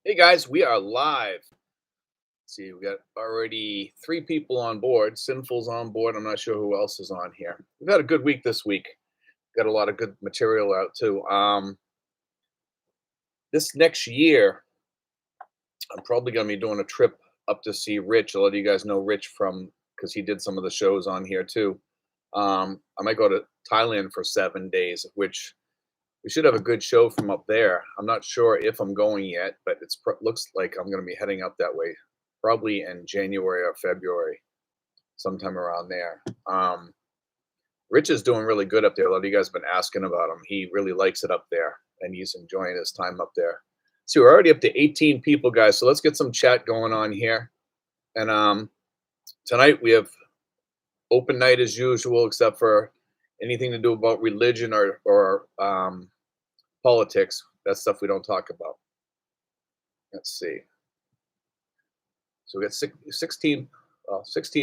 Hey guys, we are live. Let's see, we got already three people on board. Sinful's on board. I'm not sure who else is on here. We've had a good week this week. Got a lot of good material out too. This next year, I'm probably going to be doing a trip up to see Rich. A lot of you guys know Rich from because he did some of the shows on here too. I might go to Thailand for 7 days, which we should have a good show from up there. I'm not sure if I'm going yet, but looks like I'm going to be heading up that way, probably in January or February, sometime around there. Rich is doing really good up there. A lot of you guys have been asking about him. He really likes it up there, and he's enjoying his time up there. So we're already up to 18 people, guys. So let's get some chat going on here. And tonight we have open night as usual, except for anything to do about religion or politics. That's stuff we don't talk about. Let's see. So we got 16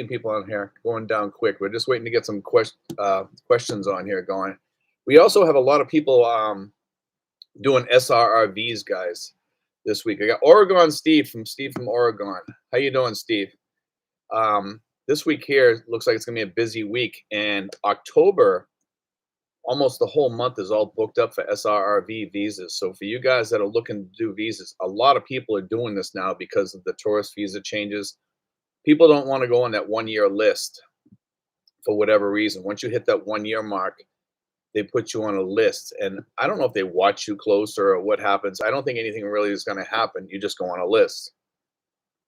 people on here, going down quick. We're just waiting to get some questions on here going. We also have a lot of people doing SRRVs, guys, this week. I got Steve from Oregon. How you doing, Steve? This week here looks like it's going to be a busy week. And October, almost the whole month is all booked up for SRRV visas. So for you guys that are looking to do visas, a lot of people are doing this now because of the tourist visa changes. People don't want to go on that 1 year list for whatever reason. Once you hit that 1 year mark, they put you on a list. And I don't know if they watch you closer or what happens. I don't think anything really is going to happen. You just go on a list.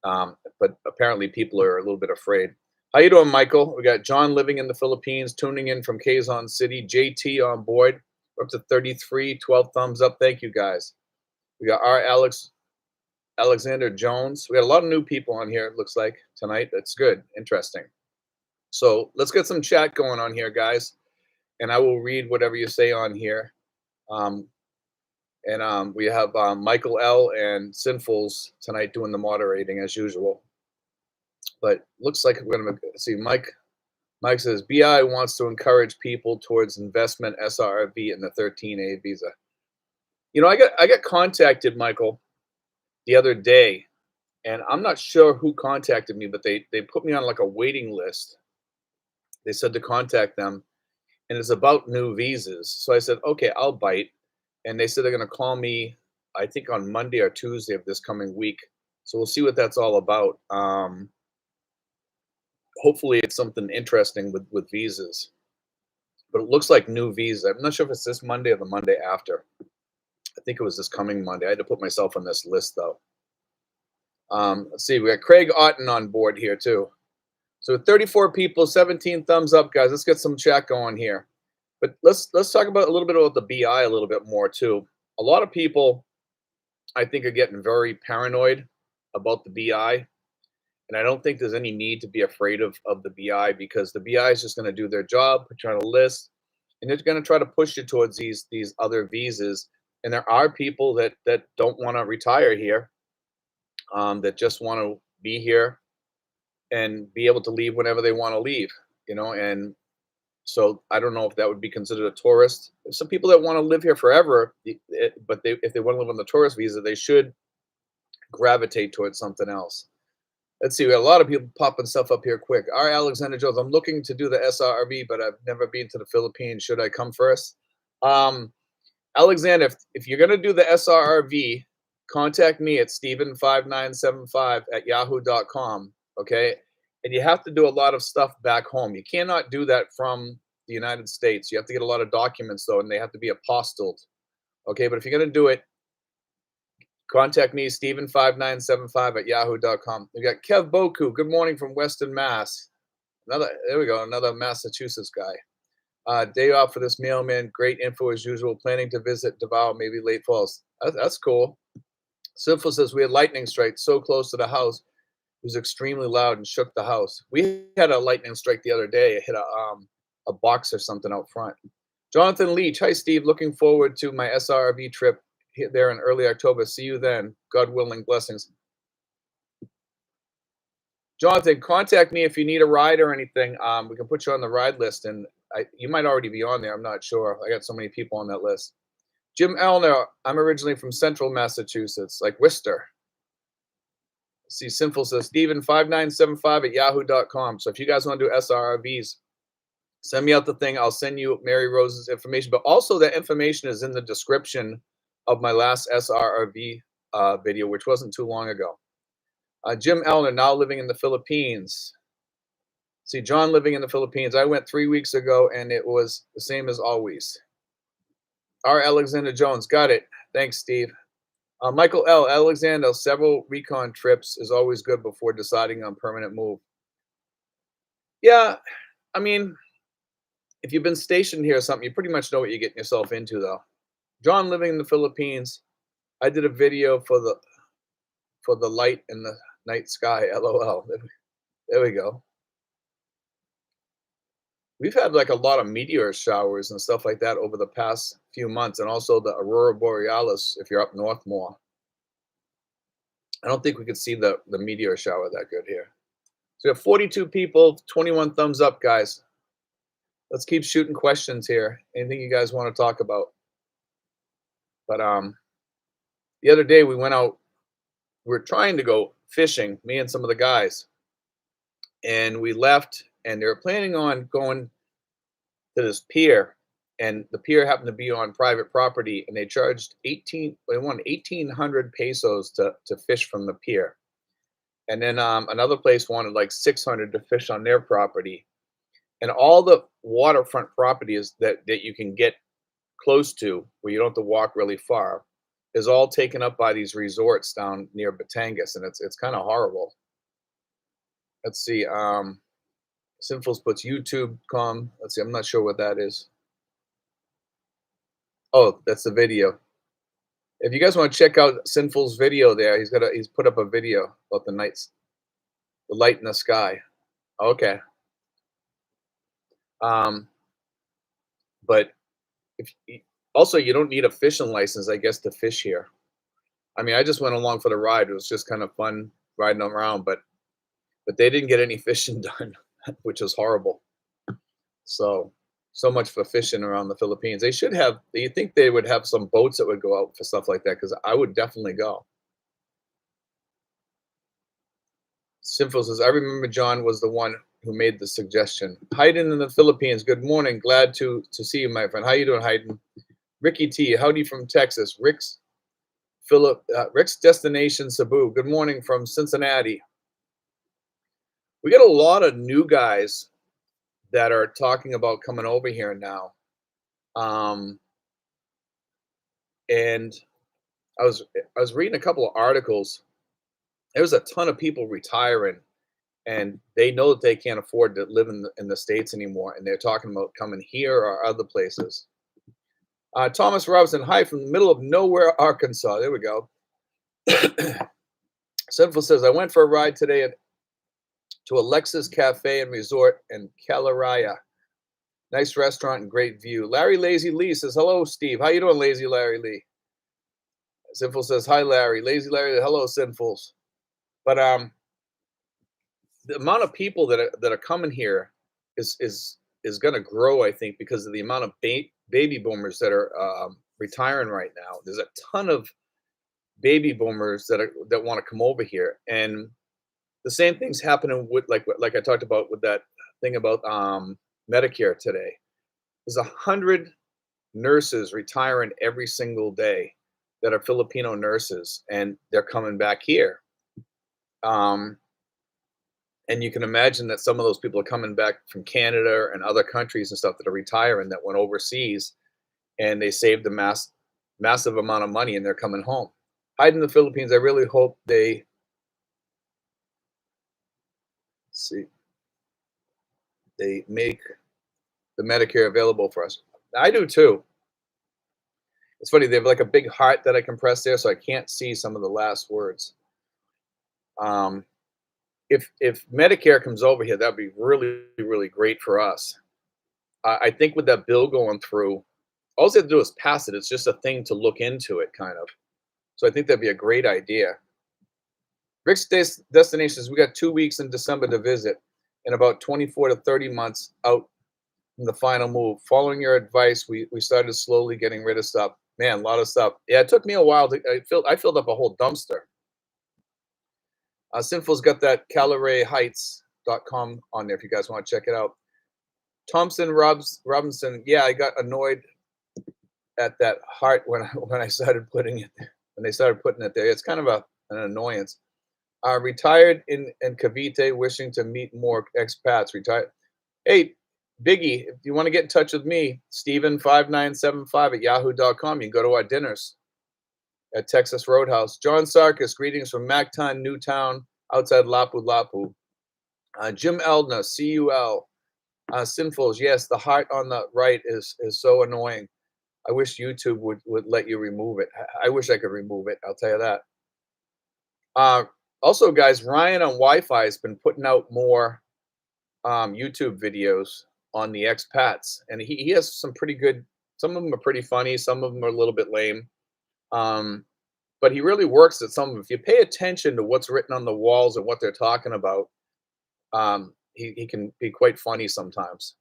But apparently people are a little bit afraid. How you doing, Michael? We got John living in the Philippines, tuning in from Quezon City. JT on board. We're up to 33, 12 thumbs up. Thank you, guys. We got our Alexander Jones. We got a lot of new people on here, it looks like, tonight. That's good. Interesting. So let's get some chat going on here, guys. And I will read whatever you say on here. We have Michael L. and Sinfuls tonight doing the moderating as usual. But looks like we're going to see Mike says BI wants to encourage people towards investment SRV and the 13A visa. You know, I got contacted, Michael, the other day, and I'm not sure who contacted me, but they put me on like a waiting list. They said to contact them, and it's about new visas. So I said, okay, I'll bite. And they said they're going to call me, I think on Monday or Tuesday of this coming week. So we'll see what that's all about. Hopefully it's something interesting with visas. But it looks like new visa. I'm not sure if it's this Monday or the Monday after. I think it was this coming Monday. I had to put myself on this list, though. Let's see. We got Craig Otten on board here, too. So 34 people, 17 thumbs up, guys. Let's get some chat going here. But let's talk about a little bit about the BI a little bit more, too. A lot of people, I think, are getting very paranoid about the BI. And I don't think there's any need to be afraid of the BI because the BI is just going to do their job, put you on a list, and they're going to try to push you towards these other visas. And there are people that don't want to retire here, that just want to be here and be able to leave whenever they want to leave, you know. And so I don't know if that would be considered a tourist. There's some people that want to live here forever, but if they want to live on the tourist visa, they should gravitate towards something else. Let's see, we got a lot of people popping stuff up here quick. All right, Alexander Jones, I'm looking to do the SRV, but I've never been to the Philippines. Should I come first? Alexander, if you're going to do the SRV, contact me at steven5975@yahoo.com, okay? And you have to do a lot of stuff back home. You cannot do that from the United States. You have to get a lot of documents, though, and they have to be apostilled, okay? But if you're going to do it, contact me, steven5975@yahoo.com. We got Kev Boku. Good morning from Weston, Mass. There we go, another Massachusetts guy. Day off for this mailman. Great info as usual. Planning to visit Davao, maybe late falls. That's cool. Simple says we had lightning strike so close to the house. It was extremely loud and shook the house. We had a lightning strike the other day. It hit a box or something out front. Jonathan Leach. Hi, Steve. Looking forward to my SRV trip there in early October. See you then. God willing, blessings. Jonathan, contact me if you need a ride or anything. We can put you on the ride list, and you might already be on there. I'm not sure. I got so many people on that list. Jim Elner, I'm originally from Central Massachusetts, like Worcester. See, Sinful says, Steven5975 at yahoo.com. So if you guys want to do SRRVs, send me out the thing. I'll send you Mary Rose's information. But also that information is in the description of my last SRRV video, which wasn't too long ago. Jim Elner, now living in the Philippines. See, John living in the Philippines. I went 3 weeks ago, and it was the same as always. R. Alexander Jones, got it. Thanks, Steve. Michael L. Alexander, several recon trips is always good before deciding on permanent move. Yeah, I mean, if you've been stationed here or something, you pretty much know what you're getting yourself into, though. John living in the Philippines. I did a video for the light in the night sky. LOL. There we go. We've had like a lot of meteor showers and stuff like that over the past few months, and also the aurora borealis if you're up north more. I don't think we could see the meteor shower that good here. So we have 42 people, 21 thumbs up, guys. Let's keep shooting questions here. Anything you guys want to talk about? But the other day we went out. We were trying to go fishing, me and some of the guys, and we left, and they were planning on going to this pier, and the pier happened to be on private property, and they charged 1,800 pesos to fish from the pier. And then another place wanted like 600 to fish on their property. And all the waterfront properties that you can get close to, where you don't have to walk really far, is all taken up by these resorts down near Batangas, and it's kind of horrible. Let's see. Sinfuls puts YouTube.com. Let's see. I'm not sure what that is. Oh, that's the video. If you guys want to check out Sinful's video, there he's put up a video about the light in the sky. Okay. But also you don't need a fishing license, I guess, to fish here. I mean, I just went along for the ride. It was just kind of fun riding around, but they didn't get any fishing done, which is horrible. So much for fishing around the Philippines. They should have. You think they would have some boats that would go out for stuff like that? Because I would definitely go. Sinful says, I remember John was the one who made the suggestion. Hayden in the Philippines. Good morning. Glad to see you, my friend. How you doing, Hayden? Ricky T. Howdy from Texas. Rick's destination, Cebu. Good morning from Cincinnati. We got a lot of new guys that are talking about coming over here now. And I was reading a couple of articles. There's a ton of people retiring, and they know that they can't afford to live in the States anymore, and they're talking about coming here or other places. Thomas Robinson, hi from the middle of nowhere, Arkansas. There we go. Sinful says, I went for a ride today to Alexis Cafe and Resort in Calaraya. Nice restaurant and great view. Larry Lazy Lee says, hello, Steve. How you doing, Lazy Larry Lee? Sinful says, hi, Larry. Lazy Larry, hello, Sinfuls. But the amount of people that are coming here is going to grow, I think, because of the amount of baby boomers that are retiring right now. There's a ton of baby boomers that want to come over here, and the same thing's happening with like I talked about with that thing about Medicare today. There's 100 nurses retiring every single day that are Filipino nurses, and they're coming back here. And you can imagine that some of those people are coming back from Canada and other countries and stuff that are retiring that went overseas, and they saved a massive amount of money, and they're coming home. Hide in the Philippines. I really hope they make the Medicare available for us. I do too. It's funny, they have like a big heart that I can press there, so I can't see some of the last words. If Medicare comes over here, that'd be really, really great for us. I think with that bill going through, all they have to do is pass it. It's just a thing to look into it, kind of. So I think that'd be a great idea. Rick's destinations, we got 2 weeks in December to visit, and about 24 to 30 months out from the final move. Following your advice, we started slowly getting rid of stuff. Man, a lot of stuff. Yeah, it took me a while I filled up a whole dumpster. Sinful's got that CalorieHeights.com on there if you guys want to check it out. Robinson, yeah, I got annoyed at that heart when when I started putting it when they started putting it there. It's kind of an annoyance. Retired in Cavite, wishing to meet more expats. Retired. Hey, Biggie, if you want to get in touch with me, Steven5975 at yahoo.com. You can go to our dinners at Texas Roadhouse. John Sarkis, greetings from Mactan, Newtown, outside Lapu Lapu. Jim Eldner, CUL. Sinfuls, yes, the heart on the right is so annoying. I wish YouTube would let you remove it. I wish I could remove it. I'll tell you that. Also, guys, Ryan on Wi-Fi has been putting out more YouTube videos on the expats, and he has some pretty good. Some of them are pretty funny. Some of them are a little bit lame. But he really works at some of them. If you pay attention to what's written on the walls and what they're talking about, he can be quite funny sometimes.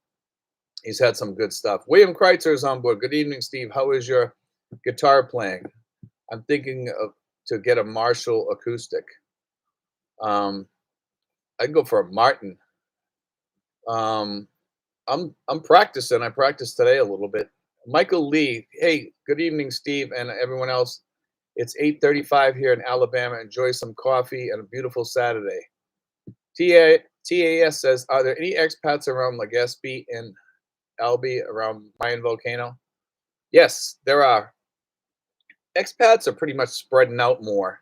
He's had some good stuff. William Kreitzer is on board. Good evening, Steve. How is your guitar playing? I'm thinking of to get a Marshall acoustic. I'd go for a Martin. Um, I'm practicing. I practiced today a little bit. Michael Lee. Hey, good evening, Steve, and everyone else. It's 8:35 here in Alabama. Enjoy some coffee and a beautiful Saturday. TAS says, are there any expats around Legazpi and Albi around Mayan Volcano? Yes, there are. Expats are pretty much spreading out more.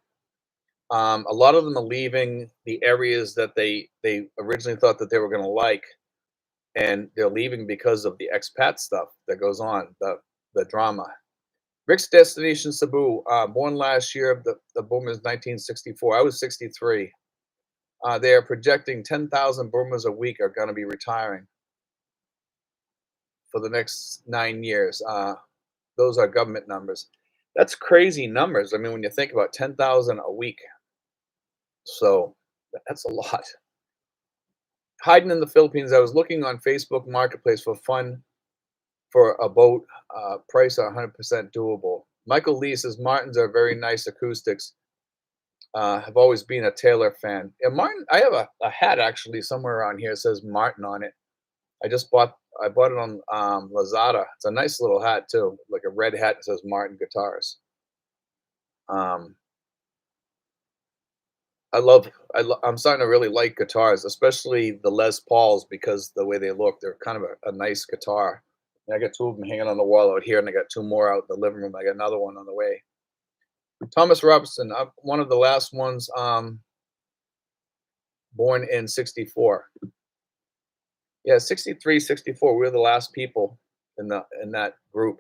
A lot of them are leaving the areas that they originally thought that they were going to like, and they're leaving because of the expat stuff that goes on, the drama. Rick's destination Cebu, born last year. The boom is 1964. I was 63. They are projecting 10,000 boomers a week are going to be retiring for the next 9 years. Those are government numbers. That's crazy numbers. I mean, when you think about 10,000 a week, so that's a lot. Hiding in the Philippines, I was looking on Facebook Marketplace for fun for a boat, price 100% doable. Michael Lee says Martins are very nice acoustics. Have always been a Taylor fan. And Martin, I have a hat actually somewhere around here that says Martin on it. I bought it on Lazada. It's a nice little hat too, like a red hat that says Martin Guitars. Um, I'm starting to really like guitars, especially the Les Pauls, because the way they look, they're kind of a nice guitar. And I got two of them hanging on the wall out here, and I got two more out in the living room. I got another one on the way. Thomas Robinson, I'm one of the last ones born in 64. Yeah, 63, 64. We were the last people in that group.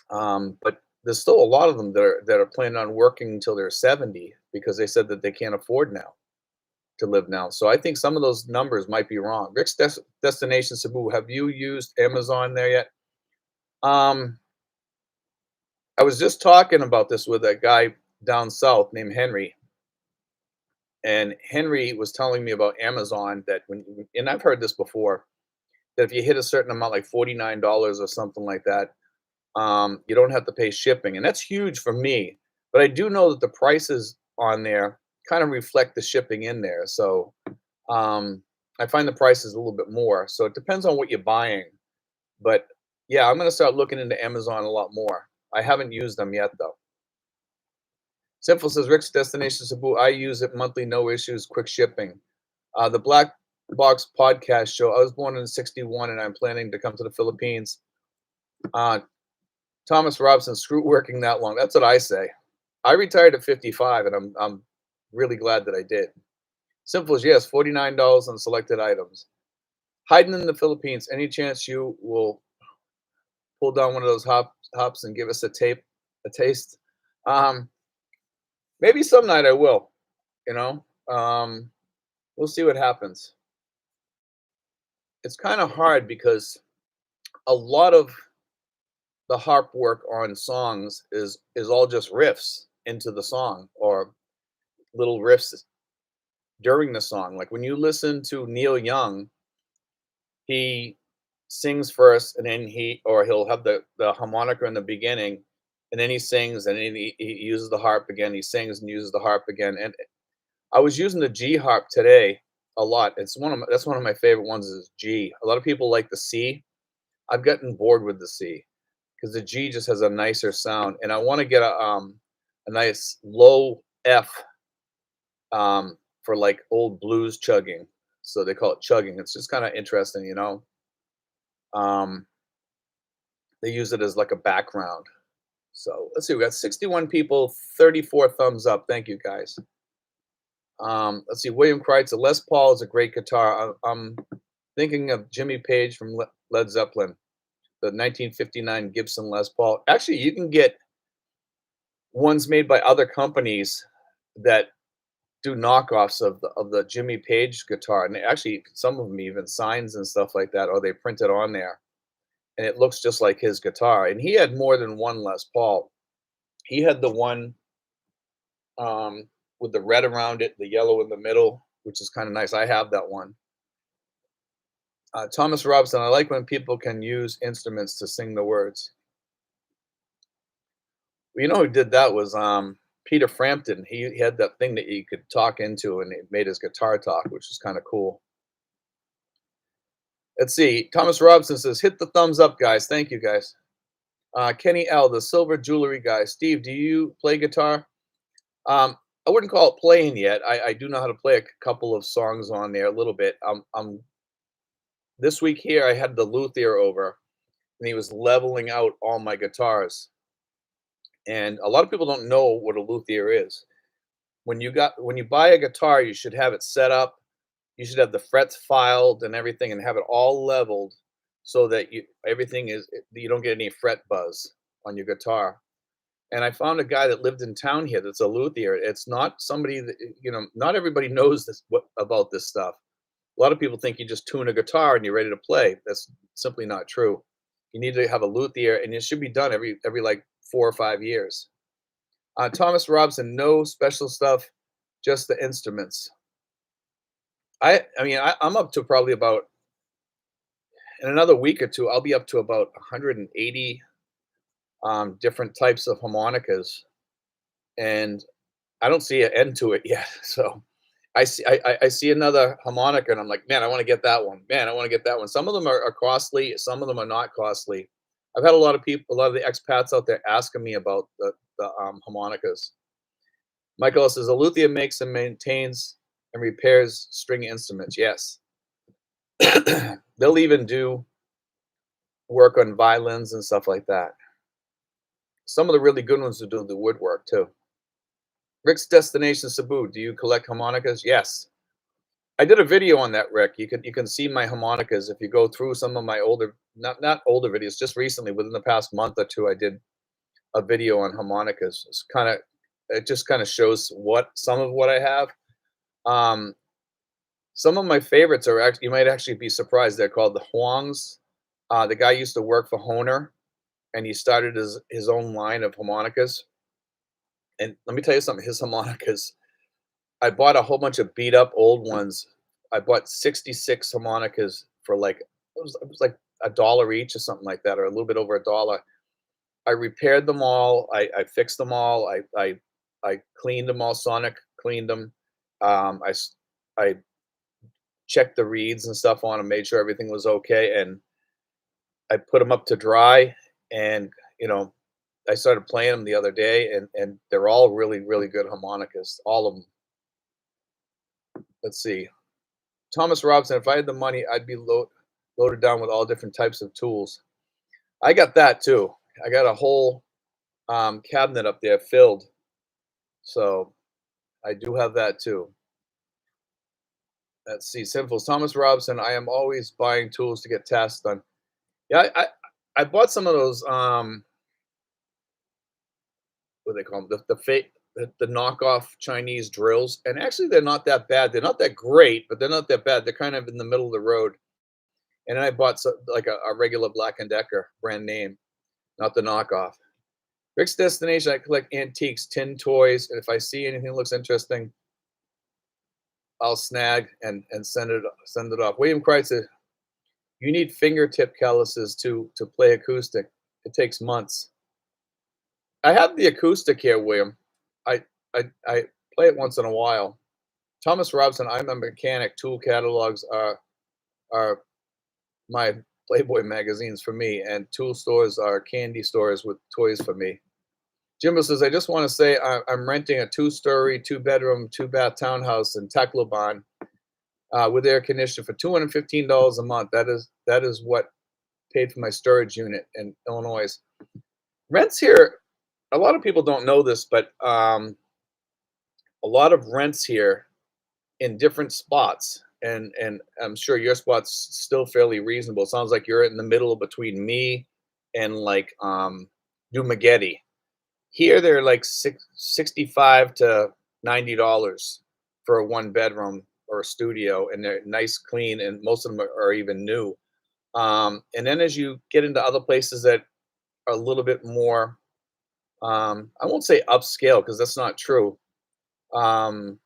But there's still a lot of them that are planning on working until they're 70 because they said that they can't afford now to live now. So I think some of those numbers might be wrong. Rick's destination Cebu. Have you used Amazon there yet? I was just talking about this with a guy down south named Henry, and Henry was telling me about Amazon that and I've heard this before, that if you hit a certain amount, like $49 or something like that, you don't have to pay shipping, and that's huge for me. But I do know that the prices on there kind of reflect the shipping in there, so I find the prices a little bit more. So it depends on what you're buying, but yeah, I'm gonna start looking into Amazon a lot more. I haven't used them yet though. Simple says Rick's destination Cebu. I use it monthly, no issues, quick shipping. The Black Box podcast show. I was born in '61, and I'm planning to come to the Philippines. Thomas Robson, screw working that long. That's what I say. I retired at 55, and I'm really glad that I did. Simple as yes, $49 on selected items. Hiding in the Philippines. Any chance you will pull down one of those hops and give us a taste? Maybe some night I will. You know, we'll see what happens. It's kind of hard because a lot of the harp work on songs is all just riffs into the song or little riffs during the song. Like when you listen to Neil Young, he sings first and then he'll have the harmonica in the beginning and then he sings, and then he uses the harp again. He sings and uses the harp again. And I was using the G harp today a lot. That's one of my favorite ones is G. A lot of people like the C. I've gotten bored with the C because the G just has a nicer sound, and I want to get a nice low F for like old blues chugging. So they call it chugging. It's just kind of interesting, you know. Um, they use it as like a background. So let's see, we got 61 people, 34 thumbs up. Thank you guys. Let's see, William Kreitz, a Les Paul is a great guitar. I'm thinking of Jimmy Page from Led Zeppelin, the 1959 Gibson Les Paul. Actually, you can get ones made by other companies that do knockoffs of the Jimmy Page guitar, and actually some of them even signs and stuff like that, or they print it on there, and it looks just like his guitar. And he had more than one Les Paul. He had the one with the red around it, the yellow in the middle, which is kind of nice. I have that one. Thomas Robson, I like when people can use instruments to sing the words. Well, you know who did that was Peter Frampton. He had that thing that you could talk into, and it made his guitar talk, which is kind of cool. Let's see. Thomas Robson says, "Hit the thumbs up, guys. Thank you, guys." Kenny L, the silver jewelry guy. Steve, do you play guitar? I wouldn't call it playing yet. I do know how to play a couple of songs on there a little bit. This week here I had the luthier over, and he was leveling out all my guitars. And a lot of people don't know what a luthier is. When you buy a guitar, you should have it set up. You should have the frets filed and everything, and have it all leveled so that you don't get any fret buzz on your guitar. And I found a guy that lived in town here that's a luthier. It's not somebody that, not everybody knows about this stuff. A lot of people think you just tune a guitar and you're ready to play. That's simply not true. You need to have a luthier, and it should be done every like 4 or 5 years. Thomas Robson, no special stuff, just the instruments. I'm up to probably about in another week or two. I'll be up to about 180 different types of harmonicas, and I don't see an end to it yet. So I see another harmonica, and I'm like, man, I want to get that one. Man, I want to get that one. Some of them are costly. Some of them are not costly. I've had a lot of people, a lot of the expats out there asking me about the harmonicas. Michael says a luthier makes and maintains and repairs string instruments. Yes, they'll even do work on violins and stuff like that. Some of the really good ones will do the woodwork too. Rick's Destination Cebu. Do you collect harmonicas? Yes. I did a video on that, Rick. You can see my harmonicas if you go through some of my older not older videos, just recently within the past month or two I did a video on harmonicas. It just kind of shows some of what I have. Um some of my favorites are actually, you might actually be surprised, they're called the Huangs. The guy used to work for Hohner, and he started his own line of harmonicas. And let me tell you something, his harmonicas, I bought a whole bunch of beat up old ones. I bought 66 harmonicas for like it was like a dollar each or something like that, or a little bit over a dollar. I repaired them all. I fixed them all. I cleaned them all. Sonic cleaned them. I checked the reeds and stuff on them, made sure everything was okay, and I put them up to dry. And you know, I started playing them the other day, and they're all really really good harmonicas, all of them. Let's see. Thomas Robson, if I had the money, I'd be loaded down with all different types of tools. I got that too. I got a whole cabinet up there filled. So I do have that too. Let's see. Sinful Thomas Robson, I am always buying tools to get tasks done. Yeah, I bought some of those what do they call them? The knockoff Chinese drills. And actually they're not that bad. They're not that great, but they're not that bad. They're kind of in the middle of the road. And then I bought like a regular Black and Decker brand name, not the knockoff. Rick's Destination, I collect antiques, tin toys, and if I see anything that looks interesting, I'll snag and send it off. William Kreitz says, you need fingertip calluses to play acoustic. It takes months. I have the acoustic here, William. I play it once in a while. Thomas Robson, I'm a mechanic. Tool catalogs are my Playboy magazines for me, and tool stores are candy stores with toys for me. Jimbo says, I just want to say I'm renting a two-story, two-bedroom, two-bath townhouse in Tacloban with air conditioning for $215 a month. That is what paid for my storage unit in Illinois. Rents here, a lot of people don't know this, but a lot of rents here in different spots, and I'm sure your spot's still fairly reasonable. It sounds like you're in the middle between me and like Dumagetti. Here they're like 65 to $90 for a one bedroom or a studio, and they're nice, clean, and most of them are even new. And then as you get into other places that are a little bit more, I won't say upscale because that's not true. Um,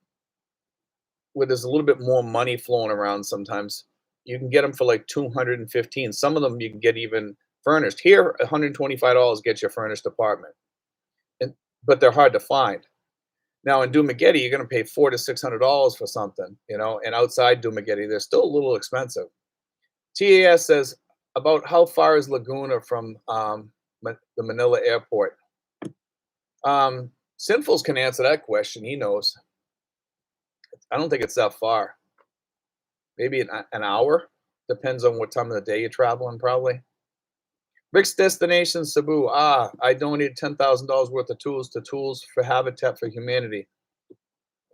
where there's a little bit more money flowing around sometimes, you can get them for like 215. Some of them you can get even furnished. Here, $125 gets you a furnished apartment, and but they're hard to find. Now in Dumagetti, you're going to pay $400 to $600 for something, and outside Dumagetti, they're still a little expensive. TAS says, about how far is Laguna from the Manila airport? Sinfuls can answer that question. He knows. I don't think it's that far. Maybe an hour. Depends on what time of the day you're traveling, probably. Rick's Destination, Cebu. I donated $10,000 worth of tools to Tools for Habitat for Humanity.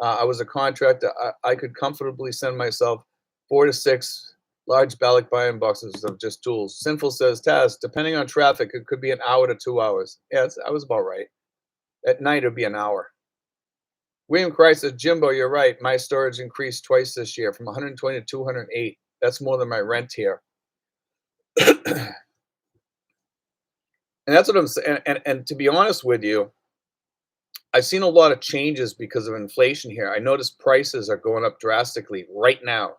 I was a contractor. I could comfortably send myself 4 to 6 large ballot buying boxes of just tools. Sinful says, Taz, depending on traffic, it could be an hour to 2 hours. Yeah, I was about right. At night, it'd be an hour. William Christ says, Jimbo, you're right. My storage increased twice this year from 120 to 208. That's more than my rent here. And that's what I'm saying. And to be honest with you, I've seen a lot of changes because of inflation here. I noticed prices are going up drastically right now.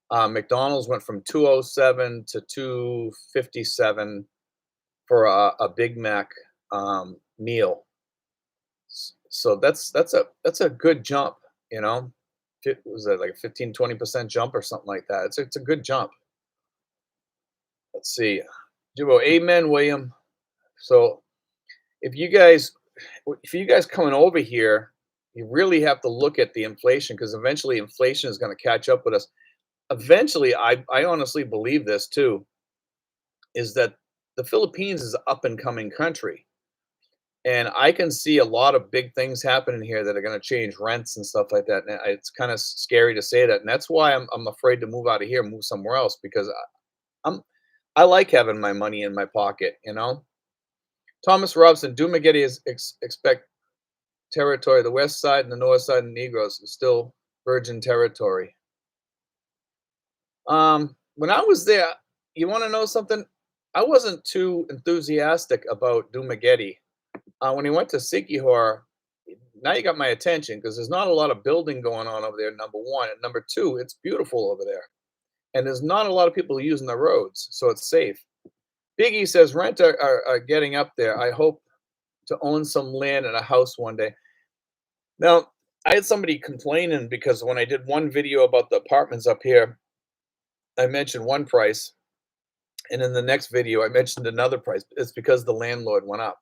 McDonald's went from 207 to 257 for a Big Mac meal. So that's a good jump, you know. Was that like a 15-20% jump or something like that? It's a good jump. Let's see. Jimbo, amen, William. So if you guys coming over here, you really have to look at the inflation because eventually inflation is going to catch up with us. Eventually, I honestly believe this too, is that the Philippines is an up and coming country. And I can see a lot of big things happening here that are going to change rents and stuff like that. And it's kind of scary to say that. And that's why I'm afraid to move out of here, move somewhere else because I like having my money in my pocket. Thomas Robson, Dumagetti is expect territory. The west side and the north side and Negros is still virgin territory. When I was there, you want to know something? I wasn't too enthusiastic about Dumagetti. When he went to Sikihor, now you got my attention because there's not a lot of building going on over there. Number one, and number two, it's beautiful over there, and there's not a lot of people using the roads, so it's safe. Biggie says rent are getting up there. I hope to own some land and a house one day. Now, I had somebody complaining because when I did one video about the apartments up here, I mentioned one price, and in the next video, I mentioned another price. It's because the landlord went up.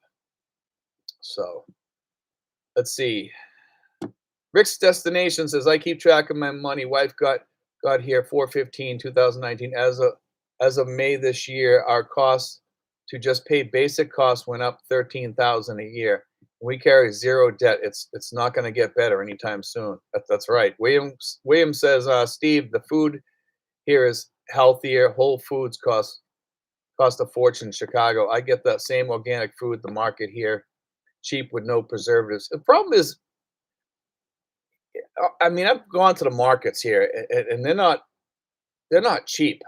So let's see. Rick's Destination says, I keep track of my money. Wife got here 4/15/2019. As of May this year, our costs to just pay basic costs went up 13,000 a year. We carry zero debt. It's not going to get better anytime soon. That's right. William says, Steve, the food here is healthier. Whole Foods cost a fortune in Chicago. I get that same organic food at the market here, cheap with no preservatives. The problem is, I mean, I've gone to the markets here, and they're not cheap.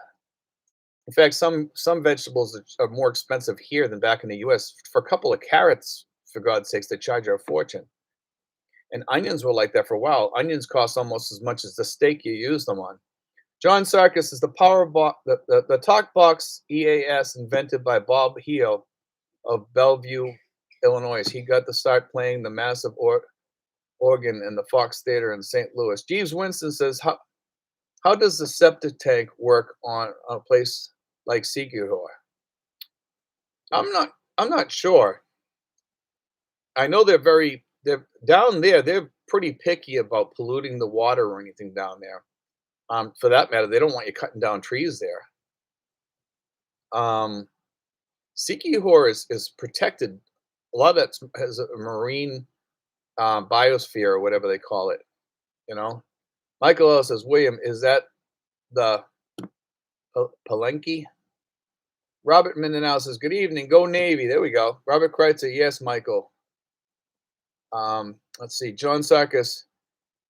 In fact, some vegetables are more expensive here than back in the U.S. For a couple of carrots, for God's sakes, they charge you a fortune. And onions were like that for a while. Onions cost almost as much as the steak you use them on. John Sarkis is the power box, the talk box EAS invented by Bob Heal of Bellevue, Illinois. He got to start playing the massive organ in the Fox Theater in St. Louis. Jeeves Winston says, how does the septic tank work on a place like Sikihor? I'm not sure. I know they're down there. They're pretty picky about polluting the water or anything down there. For that matter, they don't want you cutting down trees there. Um, Sikihor is protected. A lot of that has a marine biosphere or whatever they call it. You know, Michael L says, William, is that the Palenque? Robert Mindanao says, good evening, go Navy. There we go. Robert Kreitzer, yes, Michael. Let's see. John Sarkis,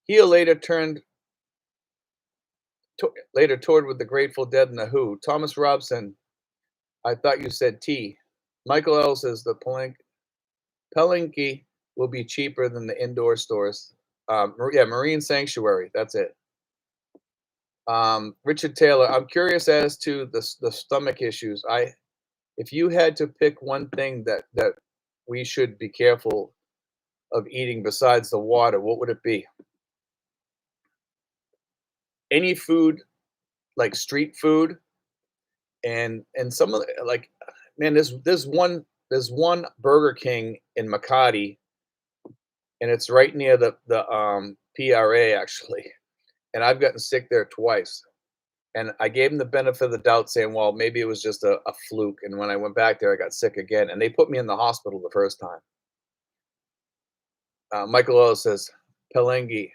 he later toured with the Grateful Dead and the Who. Thomas Robson, I thought you said T. Michael L says the Palenque will be cheaper than the indoor stores. Yeah, Marine Sanctuary. That's it. Richard Taylor, I'm curious as to the stomach issues. If you had to pick one thing that we should be careful of eating besides the water, what would it be? Any food, like street food, and some of the, like, man, there's one Burger King in Makati, and it's right near the PRA actually, and I've gotten sick there twice. And I gave them the benefit of the doubt, saying, well, maybe it was just a fluke. And when I went back there, I got sick again. And they put me in the hospital the first time. Michael Ellis says, Palenque,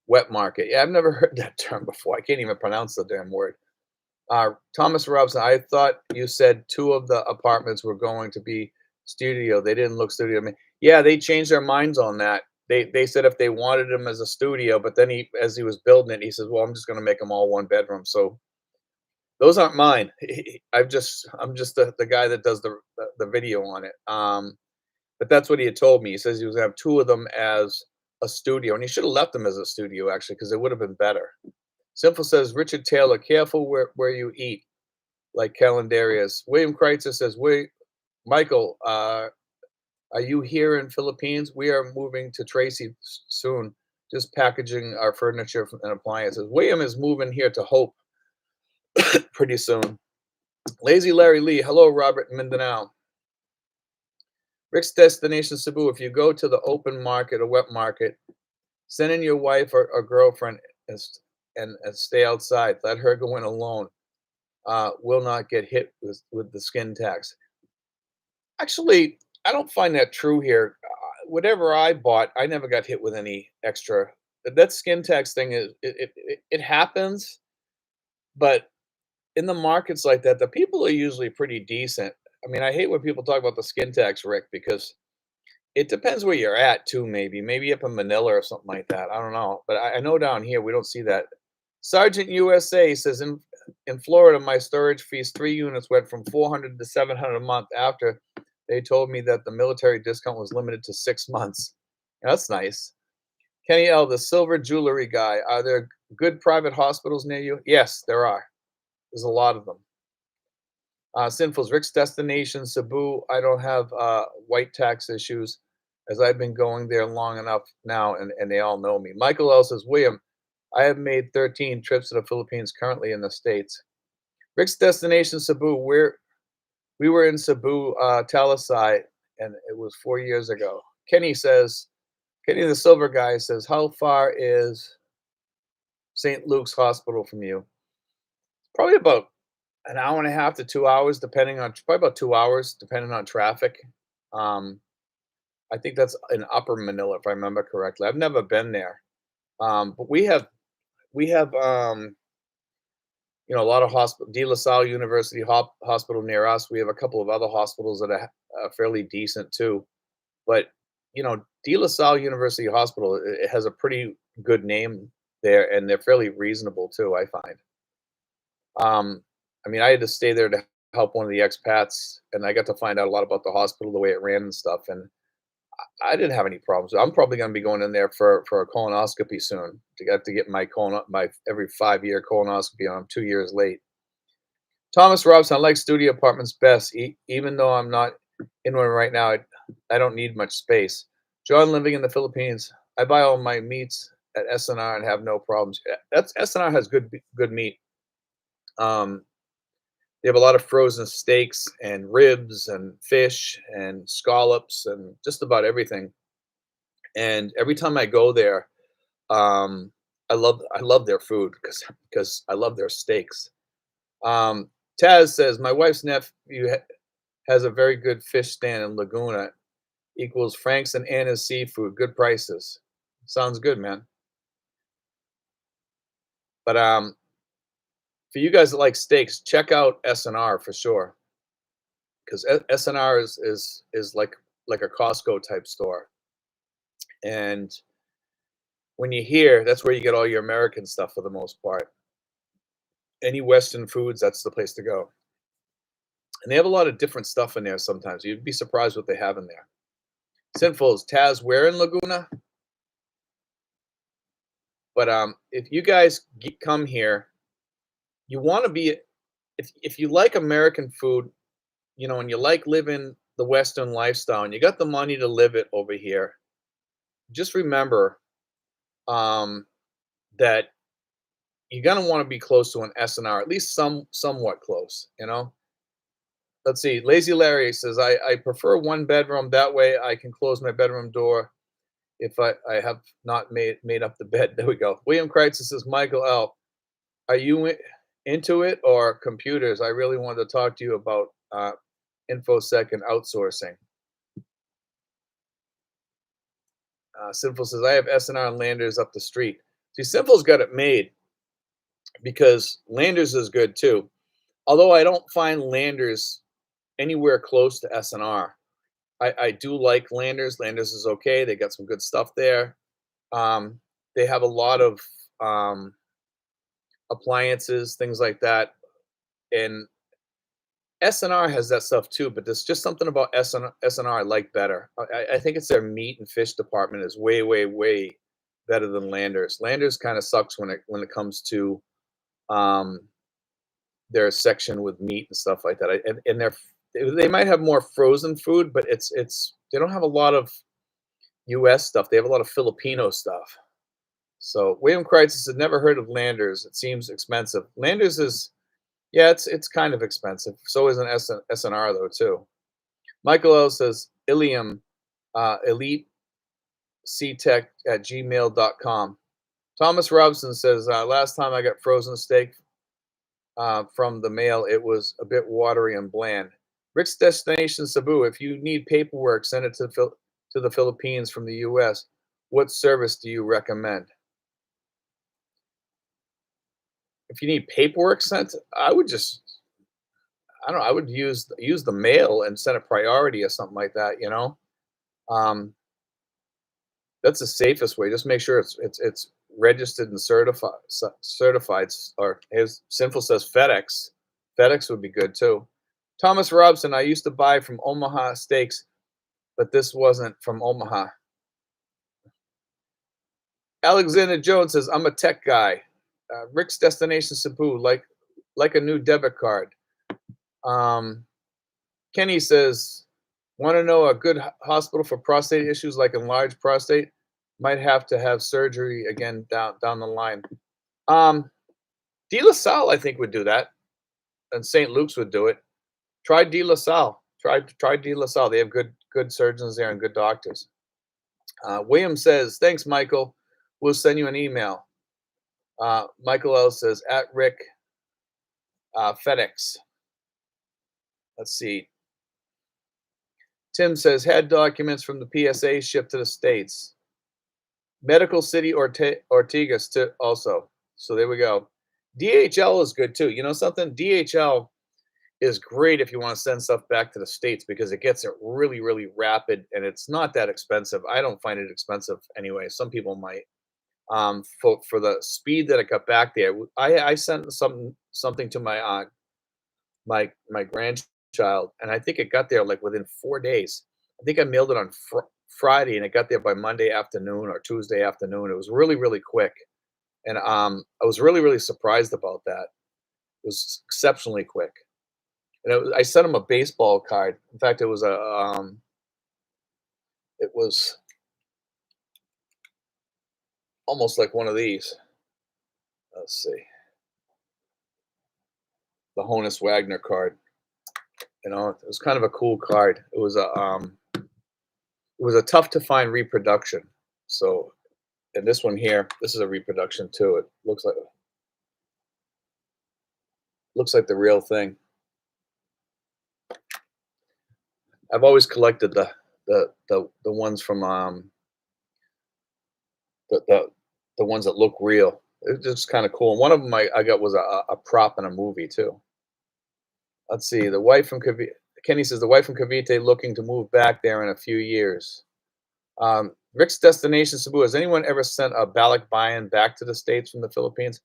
wet market. Yeah, I've never heard that term before. I can't even pronounce the damn word. Thomas Robson, I thought you said two of the apartments were going to be studio. They didn't look studio to me. Yeah, they changed their minds on that. They said if they wanted him as a studio, but then as he was building it, he says, well, I'm just going to make them all one bedroom. So those aren't mine. I'm just the guy that does the video on it. But that's what he had told me. He says he was gonna have two of them as a studio, and he should have left them as a studio actually, because it would have been better. Simple says Richard Taylor, careful where you eat, like Calendarius. William Kreitzer says, Michael, are you here in Philippines? We are moving to Tracy soon, just packaging our furniture and appliances. William is moving here to Hope pretty soon. Lazy Larry Lee, hello, Robert Mindanao. Rick's Destination Cebu, if you go to the open market or wet market, send in your wife or girlfriend and stay outside. Let her go in alone. Will not get hit with the skin tax. Actually, I don't find that true here. Whatever I bought, I never got hit with any extra. That skin tax thing it happens, but in the markets like that, the people are usually pretty decent. I mean, I hate when people talk about the skin tax, Rick, because it depends where you're at too. Maybe up in Manila or something like that. I don't know, but I know down here we don't see that. Sergeant USA says in Florida, my storage fees 3 units went from 400 to 700 a month after they told me that the military discount was limited to 6 months. That's nice. Kenny L, the silver jewelry guy. Are there good private hospitals near you? Yes, there are. There's a lot of them. Sinfuls, Rick's Destination, Cebu. I don't have white tax issues as I've been going there long enough now, and they all know me. Michael L says, William, I have made 13 trips to the Philippines currently in the States. Rick's Destination, Cebu. We were in Cebu, Talisay, and it was 4 years ago. Kenny the silver guy says, how far is St. Luke's Hospital from you? Probably about an hour and a half to 2 hours, probably about 2 hours, depending on traffic. I think that's in Upper Manila, if I remember correctly. I've never been there, but we have a lot of hospital. De La Salle University Hospital near us. We have a couple of other hospitals that are fairly decent too, but De La Salle University Hospital, it has a pretty good name there, and they're fairly reasonable too, I find. I mean, I had to stay there to help one of the expats, and I got to find out a lot about the hospital, the way it ran and stuff, and I didn't have any problems. I'm probably going to be going in there for a colonoscopy soon to get my every 5-year colonoscopy. I'm 2 years late. Thomas Robson, I like studio apartments best, even though I'm not in one right now. I don't need much space. John, living in the Philippines, I buy all my meats at SNR and have no problems. That's SNR has good meat. Um, they have a lot of frozen steaks and ribs and fish and scallops and just about everything. And every time I go there, um, I love their food because I love their steaks. Um, Taz says my wife's nephew has a very good fish stand in Laguna. Equals Frank's and Anna's seafood. Good prices. Sounds good, man. But for you guys that like steaks, check out SNR for sure because SNR is like a Costco type store. And when you hear, that's where you get all your American stuff for the most part. Any Western foods, that's the place to go. And they have a lot of different stuff in there sometimes. You'd be surprised what they have in there. Sinfuls, Taz, where in Laguna? But if you guys come here, you want to be if you like American food, and you like living the Western lifestyle, and you got the money to live it over here, just remember um, that you're gonna want to be close to an SNR, at least somewhat close. Let's see. Lazy Larry says, I prefer one bedroom. That way I can close my bedroom door if I have not made up the bed. There we go. William Kreitz says, Michael L., are you into it or computers? I really wanted to talk to you about InfoSec and outsourcing. Sinful says, I have SNR and Landers up the street. See, Sinful's got it made because Landers is good too. Although I don't find Landers anywhere close to SNR. I do like Landers. Landers is okay. They got some good stuff there. They have a lot of um, appliances, things like that. And SNR has that stuff too, but there's just something about SNR I like better. I think it's their meat and fish department is way, way, way better than Landers. Landers kind of sucks when it comes to um, their section with meat and stuff like that. And they might have more frozen food, but it's they don't have a lot of U.S. stuff. They have a lot of Filipino stuff. So William Kreitz has never heard of Landers. It seems expensive. Landers is yeah, it's kind of expensive. So is an SNR though too. Michael L says Ilium Elite CTech at gmail.com. Thomas Robson says last time I got frozen steak from the mail, it was a bit watery and bland. Rick's Destination Cebu. If you need paperwork, send it to the Philippines from the U.S. What service do you recommend? If you need paperwork sent, I don't know, I would use the mail and set a priority or something like that. Um, that's the safest way. Just make sure it's registered and certified. Or as Sinful says, FedEx. FedEx would be good too. Thomas Robson, I used to buy from Omaha Steaks, but this wasn't from Omaha. Alexander Jones says, I'm a tech guy. Rick's Destination Cebu, like a new debit card. Um, Kenny says, want to know a good hospital for prostate issues like enlarged prostate? Might have to have surgery again down the line. De La Salle, I think, would do that, and St. Luke's would do it. Try De La Salle. Try De La Salle. They have good surgeons there and good doctors. William says, thanks, Michael. We'll send you an email. Michael L says, at Rick FedEx. Let's see. Tim says, had documents from the PSA shipped to the States. Medical City Ortigas to also. So there we go. DHL is good too. You know something? DHL is great if you want to send stuff back to the States because it gets it really, really rapid and it's not that expensive. I don't find it expensive anyway. Some people might. For the speed that it got back there, I sent something to my grandchild, and I think it got there like within 4 days. I think I mailed it on Friday, and it got there by Monday afternoon or Tuesday afternoon. It was really, really quick, and I was really, really surprised about that. It was exceptionally quick, and I sent him a baseball card. In fact, it was It was almost like one of these. Let's see, the Honus Wagner card. It was kind of a cool card. It was a tough to find reproduction. So, and this one here, this is a reproduction too. It looks like the real thing. I've always collected the ones from the the ones that look real. It's just kind of cool. And one of them I got was a prop in a movie too. Let's see. The wife from Kenny says the wife from Cavite looking to move back there in a few years. Rick's destination Cebu. Has anyone ever sent a balikbayan back to the States from the Philippines?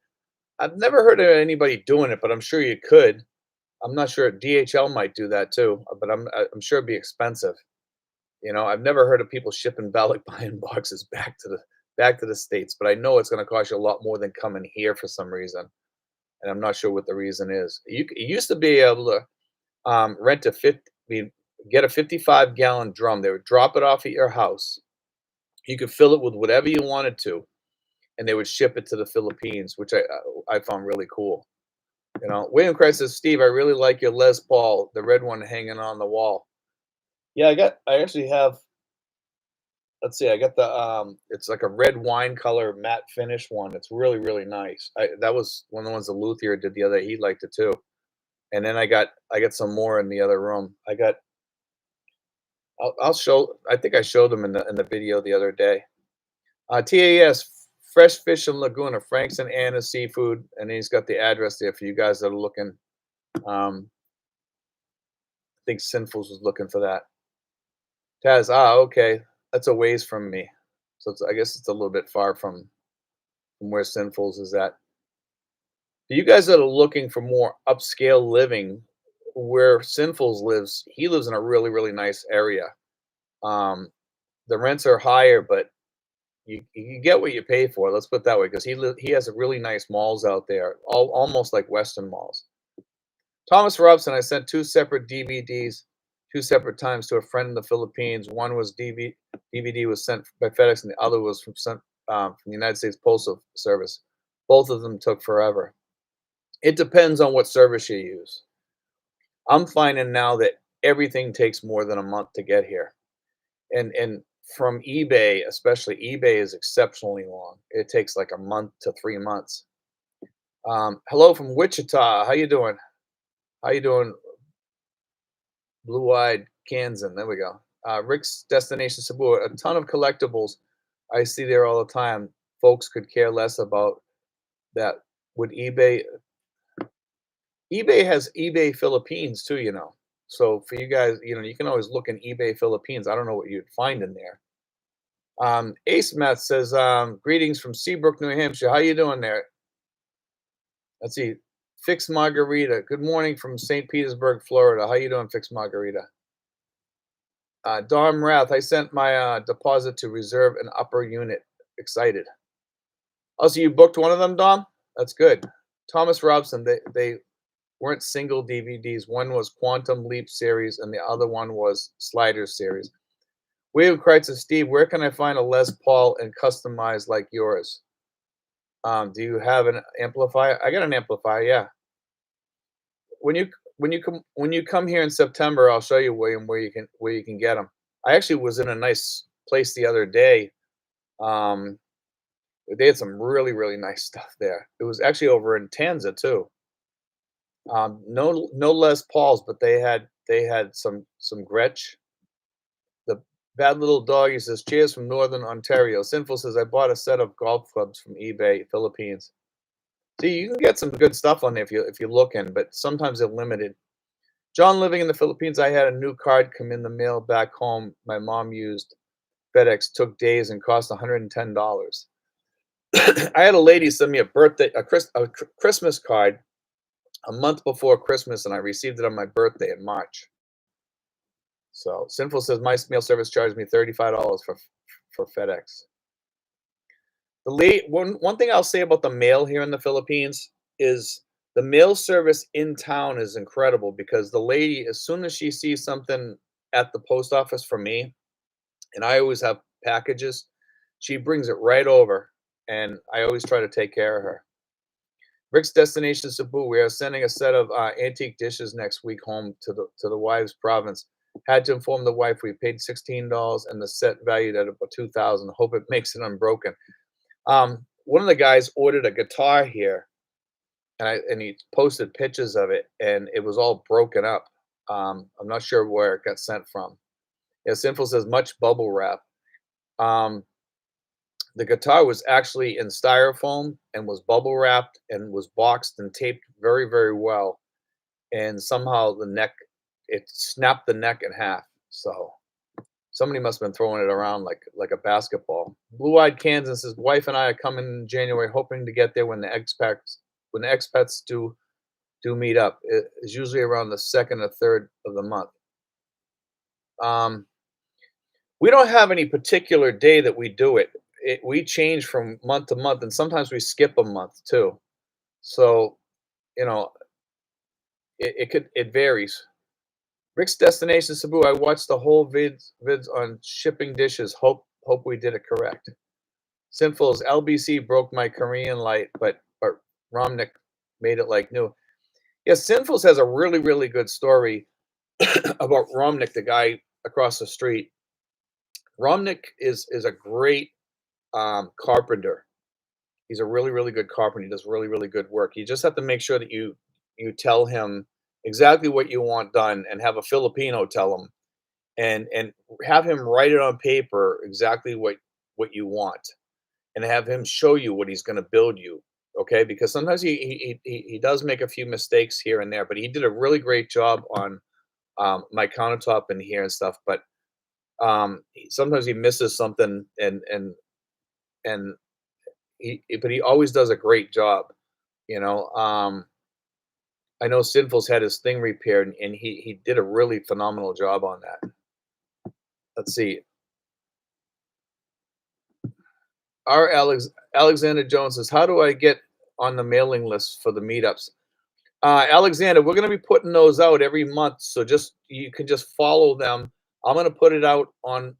I've never heard of anybody doing it, but I'm sure you could. I'm not sure DHL might do that too, but I'm sure it'd be expensive. I've never heard of people shipping balikbayan boxes back to the States, but I know it's going to cost you a lot more than coming here for some reason, and I'm not sure what the reason is. You used to be able to rent get a 55-gallon drum. They would drop it off at your house. You could fill it with whatever you wanted to, and they would ship it to the Philippines, which I found really cool. William Christ says, Steve, I really like your Les Paul, the red one hanging on the wall. Yeah, I actually have. Let's see, I got it's like a red wine color matte finish one. It's really, really nice. That was one of the ones that Luthier did the other. He liked it too. And then I got some more in the other room. I'll show. I think I showed them in the video the other day. TAS Fresh Fish and Laguna, Frank's and Anna's Seafood, and he's got the address there for you guys that are looking. I think Sinfuls was looking for that. Taz, okay, that's a ways from me, so I guess it's a little bit far from where Sinfuls is at. For you guys that are looking for more upscale living, where Sinfuls lives, he lives in a really, really nice area. The rents are higher, but you get what you pay for. Let's put it that way, because he has a really nice malls out there, almost like Western malls. Thomas Robson, I sent 2 separate DVDs, 2 separate times to a friend in the Philippines. One was DVD was sent by FedEx, and the other was from the United States Postal Service. Both of them took forever. It depends on what service you use. I'm finding now that everything takes more than a month to get here. And from eBay, especially, eBay is exceptionally long. It takes like a month to 3 months. Hello from Wichita. How you doing? How you doing? Blue-eyed Kansan. There we go. Rick's Destination Cebu. A ton of collectibles I see there all the time. Folks could care less about that. Would eBay has eBay Philippines too. So for you guys, you can always look in eBay Philippines. I don't know what you'd find in there. Ace Math says, greetings from Seabrook, New Hampshire. How you doing there? Let's see. Fix Margarita. Good morning from St. Petersburg, Florida. How you doing, Fix Margarita? Dom Rath, I sent my deposit to reserve an upper unit. Excited. Oh, so you booked one of them, Dom? That's good. Thomas Robson, they weren't single DVDs. One was Quantum Leap series, and the other one was Sliders series. William Kreitz says, Steve, where can I find a Les Paul and customized like yours? Do you have an amplifier? I got an amplifier, yeah. When you come here in September, I'll show you, William, where you can get them. I actually was in a nice place the other day. They had some really, really nice stuff there. It was actually over in Tanza too. No Les Pauls, but they had some Gretsch. The Bad Little Doggy says, cheers from Northern Ontario. Sinful says, I bought a set of golf clubs from eBay, Philippines. See, you can get some good stuff on there if you're looking, but sometimes they're limited. John, living in the Philippines, I had a new card come in the mail back home. My mom used FedEx, took days, and cost $110. I had a lady send me a Christmas card a month before Christmas, and I received it on my birthday in March. So Sinful says my mail service charged me $35 for FedEx. One thing I'll say about the mail here in the Philippines is the mail service in town is incredible, because the lady, as soon as she sees something at the post office for me, and I always have packages. She brings it right over, and I always try to take care of her. Rick's Destination Cebu. We are sending a set of antique dishes next week home to the wife's province. Had to inform the wife we paid $16 and the set valued at about 2,000. Hope it makes it unbroken. One of the guys ordered a guitar here, and he posted pictures of it, and it was all broken up. I'm not sure where it got sent from. Yeah, Sinful says much bubble wrap. Um, the guitar was actually in styrofoam and was bubble wrapped and was boxed and taped very, very well. And somehow the neck, it snapped the neck in half. So somebody must have been throwing it around like a basketball. Blue-eyed Kansas says, wife and I are coming in January, hoping to get there when the expats do meet up. It is usually around the second or third of the month. Um, we don't have any particular day that we do it. We change from month to month, and sometimes we skip a month too. So, you know, it varies. Rick's Destination Cebu. I watched the whole vids on shipping dishes. Hope we did it correct. Sinful's LBC broke my Korean light, but Romnick made it like new. Yeah, Sinfuls has a really really good story about Romnick, the guy across the street. Romnick is a great carpenter. He's a really really good carpenter. He does really really good work. You just have to make sure that you tell him exactly what you want done, and have a Filipino tell him, and have him write it on paper exactly what you want, and have him show you what he's going to build you. Okay, because sometimes he does make a few mistakes here and there, but he did a really great job on my countertop in here and stuff. But sometimes he misses something, and but he always does a great job. You know, I know Sinful's had his thing repaired, and he did a really phenomenal job on that. Let's see. Our Alexander Jones says, "How do I get on the mailing list for the meetups?" Alexander, we're going to be putting those out every month, so just you can just follow them. I'm going to put it out on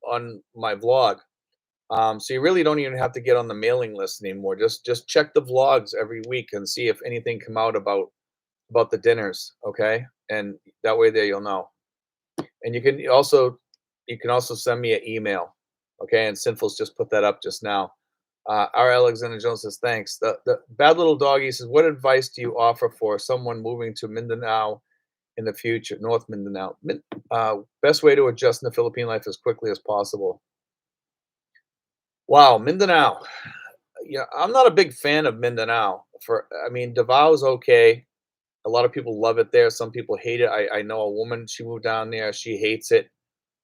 my vlog, so you really don't even have to get on the mailing list anymore. Just check the vlogs every week and see if anything come out about the dinners, okay? And that way there you'll know. And you can also send me an email, okay? And Sinful's just put that up just now. Our Alexander Jones says, thanks. The Bad Little Doggy says, what advice do you offer for someone moving to Mindanao in the future, North Mindanao? Best way to adjust in the Philippine life as quickly as possible. Wow, Mindanao. Yeah, I'm not a big fan of Mindanao. I mean, Davao's okay. A lot of people love it there. Some people hate it. I know a woman, she moved down there, she hates it.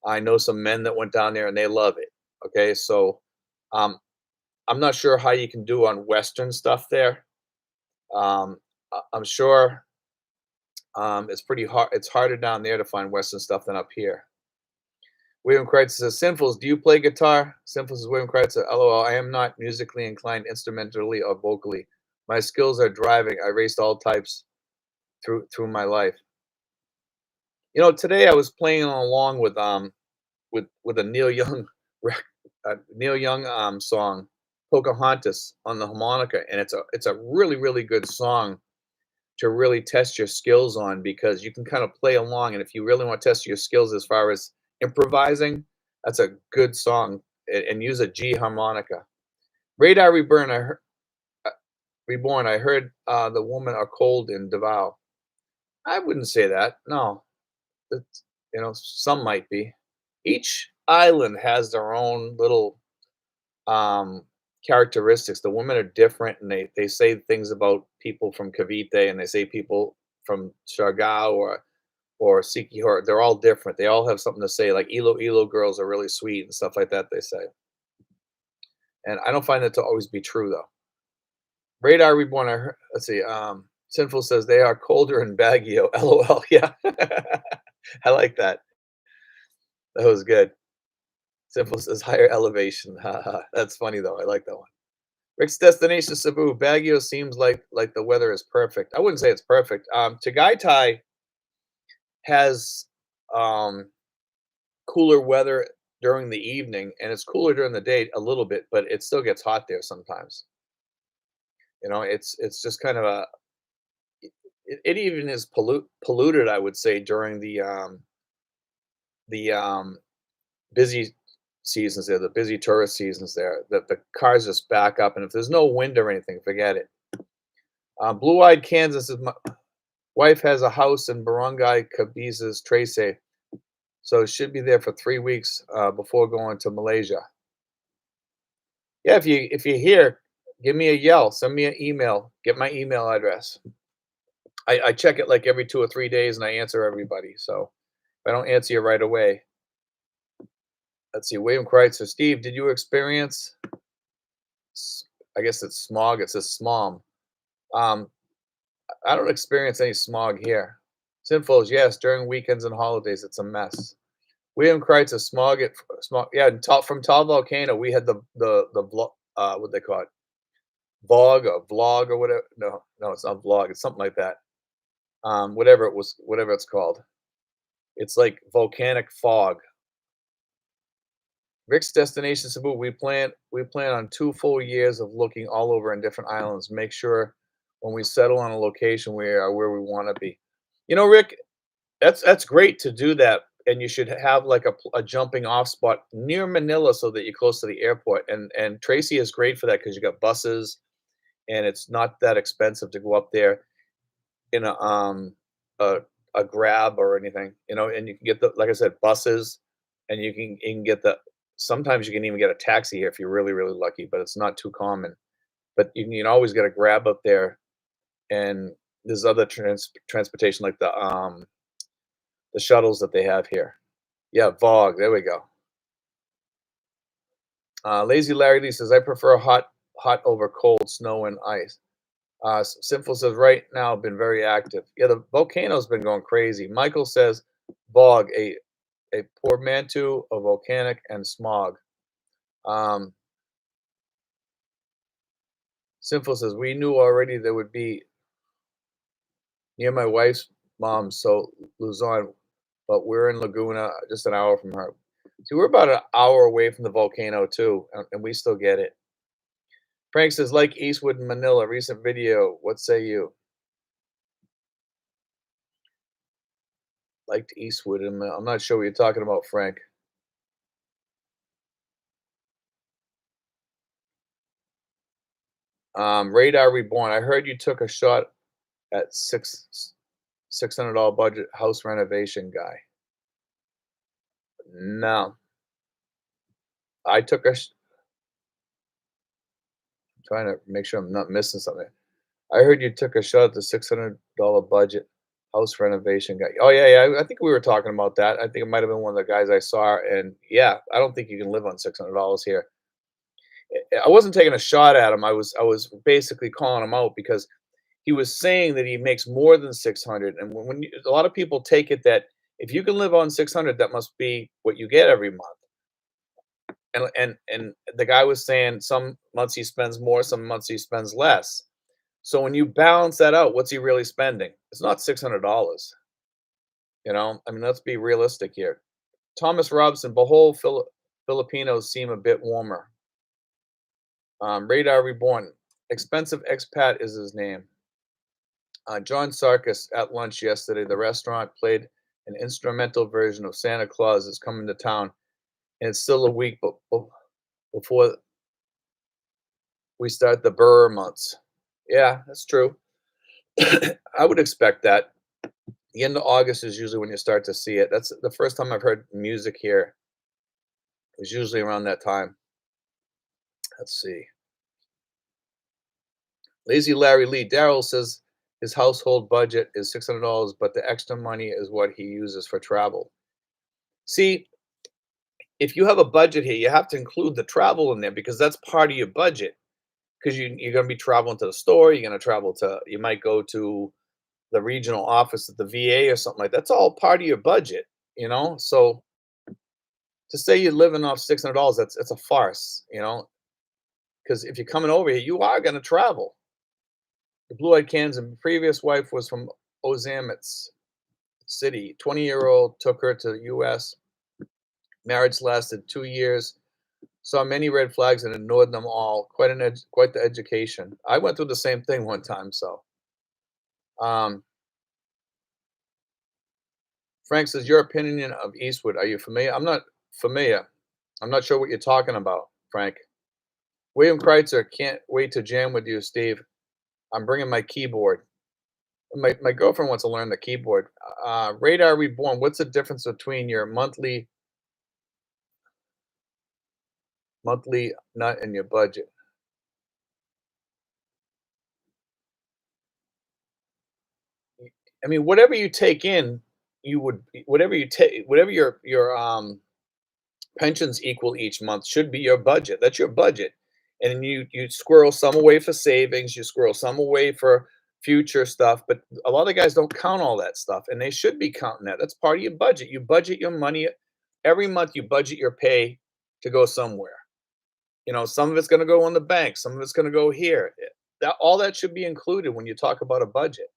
I know some men that went down there and they love it. Okay, so um, I'm not sure how you can do on Western stuff there. I'm sure it's pretty hard. It's harder down there to find Western stuff than up here. William Kreitzer says, Sinfuls, do you play guitar? Sinfuls says, William Kreitzer, LOL, I am not musically inclined instrumentally or vocally. My skills are driving. I raced all types through my life. You know, today I was playing along with a Neil Young Neil Young song, Pocahontas, on the harmonica, and it's a really really good song to really test your skills on, because you can kind of play along, and if you really want to test your skills as far as improvising, that's a good song, and use a G harmonica. Radar uh, Reborn. I heard the women are cold in Davao. I wouldn't say that. No, it's, some might be. Each island has their own little um, characteristics. The women are different, and they say things about people from Cavite, and they say people from Siargao or Siquijor. They're all different. They all have something to say. Like Ilo girls are really sweet and stuff like that. They say, and I don't find that to always be true though. Radar Reborn. Let's see. Sinful says they are colder in Baguio. LOL. Yeah, I like that. That was good. Simple says higher elevation. Haha. That's funny though. I like that one. Rick's Destination Cebu. Baguio seems like the weather is perfect. I wouldn't say it's perfect. Tagaytay has um, cooler weather during the evening, and it's cooler during the day a little bit, but it still gets hot there sometimes. It's just kind of a it even is polluted, I would say, during the busy seasons there, the busy tourist seasons there, that the cars just back up, and if there's no wind or anything, forget it. Blue-eyed Kansas is my wife has a house in Barangay Cabezas, Trece, so should be there for 3 weeks, before going to Malaysia. Yeah, if you're here, give me a yell, send me an email, get my email address. I check it, like, every 2 or 3 days, and I answer everybody, so if I don't answer you right away. Let's see, William Kreitzer, "Steve, did you experience" s I guess it's smog, it says smom. Um, I don't experience any smog here. Sinfuls, "Yes, during weekends and holidays, it's a mess." William Kreitzer, smog yeah, in Tal from Tal Volcano, we had what they call it? Vlog or whatever. No, no, it's not vlog, it's something like that. Whatever it's called. It's like volcanic fog. Rick's destination Cebu. We plan on 2 full years of looking all over in different islands. Make sure when we settle on a location, we are where we want to be. Rick, that's great to do that, and you should have like a jumping off spot near Manila so that you're close to the airport. And Tracy is great for that because you got buses, and it's not that expensive to go up there in a a Grab or anything, and you can get the like I said, buses, and you can get the sometimes you can even get a taxi here if you're really, really lucky, but it's not too common. But you can always get a Grab up there, and there's other transportation like the shuttles that they have here. Yeah, Vogue, there we go. Lazy Larry Lee says, "I prefer hot over cold, snow and ice." Sinful says, "Right now, been very active." Yeah, the volcano's been going crazy. Michael says, "Bog, a portmanteau of volcanic and smog." Um, Sinful says, "We knew already there would be near my wife's mom, so Luzon, but we're in Laguna, just an hour from her." See, we're about an hour away from the volcano too, and we still get it. Frank says, "Like Eastwood in Manila, recent video. What say you?" Liked Eastwood, and I'm not sure what you're talking about, Frank. Radar Reborn. I heard you took a shot at $600 budget house renovation guy. No, I took a. Trying to make sure I'm not missing something. I heard you took a shot at the $600 budget house renovation guy. Oh yeah, yeah. I think we were talking about that. I think it might have been one of the guys I saw, and yeah, I don't think you can live on $600 here. I wasn't taking a shot at him. I was basically calling him out because he was saying that he makes more than 600, and a lot of people take it that if you can live on 600, that must be what you get every month. And the guy was saying some months he spends more, some months he spends less. So when you balance that out, what's he really spending? It's not $600. I mean, let's be realistic here. Thomas Robson, behold, Filipinos seem a bit warmer. Radar Reborn, expensive expat is his name. John Sarkis at lunch yesterday. The restaurant played an instrumental version of Santa Claus is coming to town, and it's still a week before we start the Burr months. Yeah, that's true. I would expect that. The end of August is usually when you start to see it. That's the first time I've heard music here. It's usually around that time. Let's see. Lazy Larry Lee. Daryl says his household budget is $600, but the extra money is what he uses for travel. See, if you have a budget here, you have to include the travel in there because that's part of your budget. Because you're going to be traveling to the store, you're going to you might go to the regional office at the VA or something like that. That's all part of your budget. So to say you're living off $600, that's a farce. Because if you're coming over here, you are going to travel. The blue-eyed Kansan previous wife was from Ozamitz City. 20-year-old took her to the U.S. Marriage lasted 2 years. Saw many red flags and ignored them all. Quite the education. I went through the same thing one time, so, um, Frank says, "Your opinion of Eastwood, are you familiar?" I'm not familiar. I'm not sure what you're talking about, Frank. William Kreitzer, "Can't wait to jam with you, Steve. I'm bringing my keyboard." My girlfriend wants to learn the keyboard. Radar Reborn, what's the difference between your monthly nut and your budget? I mean, whatever you take in, you would whatever you take whatever your pensions equal each month should be your budget. That's your budget. And you squirrel some away for savings, you squirrel some away for future stuff, but a lot of guys don't count all that stuff, and they should be counting that. That's part of your budget. You budget your money every month, you budget your pay to go somewhere. Some of it's going to go in the bank, some of it's going to go here. That all that should be included when you talk about a budget,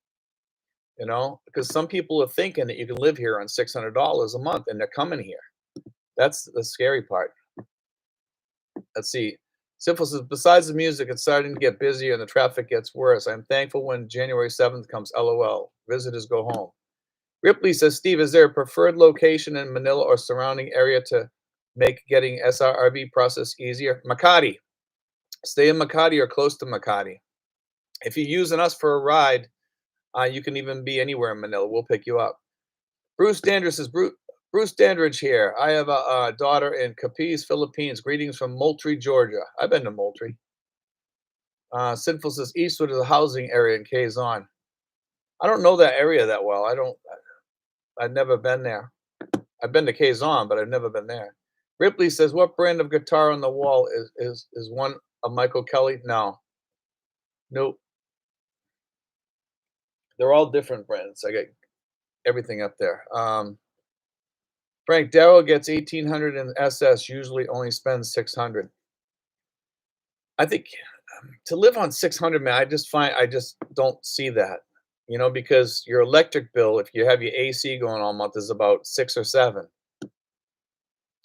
because some people are thinking that you can live here on $600 a month and they're coming here. That's the scary part. Let's see. Simple says, besides the music, it's starting to get busier and the traffic gets worse. I'm thankful when January 7th comes. LOL. Visitors go home. Ripley says, Steve, is there a preferred location in Manila or surrounding area to make getting SRRB process easier? Makati. Stay in Makati or close to Makati. If you're using us for a ride, you can even be anywhere in Manila. We'll pick you up. Bruce Dandridge says, Bruce Dandridge here. I have a daughter in Capiz, Philippines. Greetings from Moultrie, Georgia. I've been to Moultrie. Sinful says, Eastwood is a housing area in Quezon. I don't know that area that well. I've never been there. I've been to Quezon, but I've never been there. Ripley says, what brand of guitar on the wall is one of Michael Kelly? No. Nope. They're all different brands. I got everything up there. Frank, Daryl gets 1,800 in SS, usually only spends 600. I think to live on 600, man, I just don't see that. Because your electric bill, if you have your AC going all month, is about 6 or 7.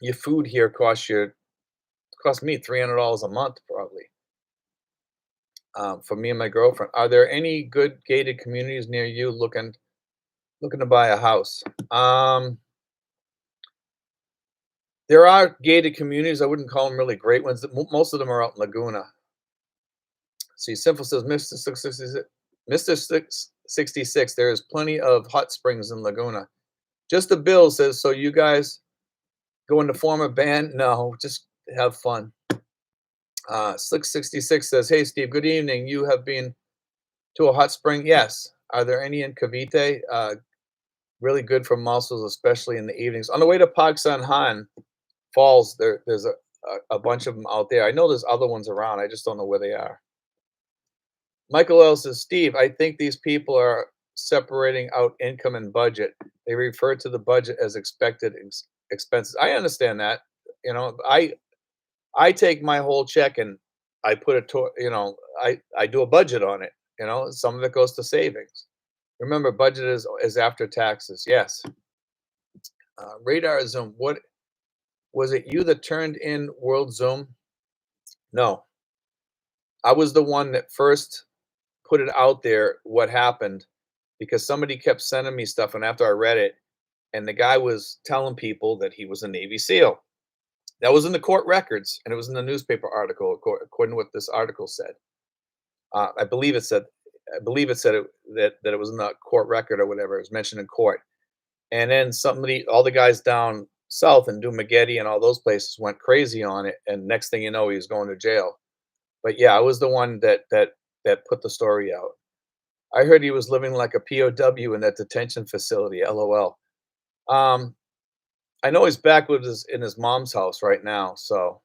Your food here cost me $300 a month probably. For me and my girlfriend. Are there any good gated communities near you looking to buy a house? There are gated communities. I wouldn't call them really great ones. Most of them are out in Laguna. See, Simple says, Mr. 666, Mr. 666, there is plenty of hot springs in Laguna. Just a Bill says, so you guys going to form a band? No, just have fun. 666 says, hey, Steve, good evening. You have been to a hot spring? Yes. Are there any in Cavite? Really good for muscles, especially in the evenings. On the way to Pag Han Falls, there's a bunch of them out there. I know there's other ones around. I just don't know where they are. Michael L says, Steve, I think these people are separating out income and budget. They refer to the budget as expected expenses. I understand that. I take my whole check and I put it to, I do a budget on it. Some of it goes to savings. Remember, budget is after taxes. Yes. Radar Zoom. What was it? You that turned in World Zoom? No, I was the one that first put it out there. What happened? Because somebody kept sending me stuff, and after I read it, and the guy was telling people that he was a Navy SEAL. That was in the court records, and it was in the newspaper article, according to what this article said. I believe it said. That it was in the court record or whatever. It was mentioned in court. And then all the guys down south in Dumaguete and all those places went crazy on it. And next thing you know, he was going to jail. But yeah, I was the one that put the story out. I heard he was living like a POW in that detention facility. LOL. I know he's back in his mom's house right now. So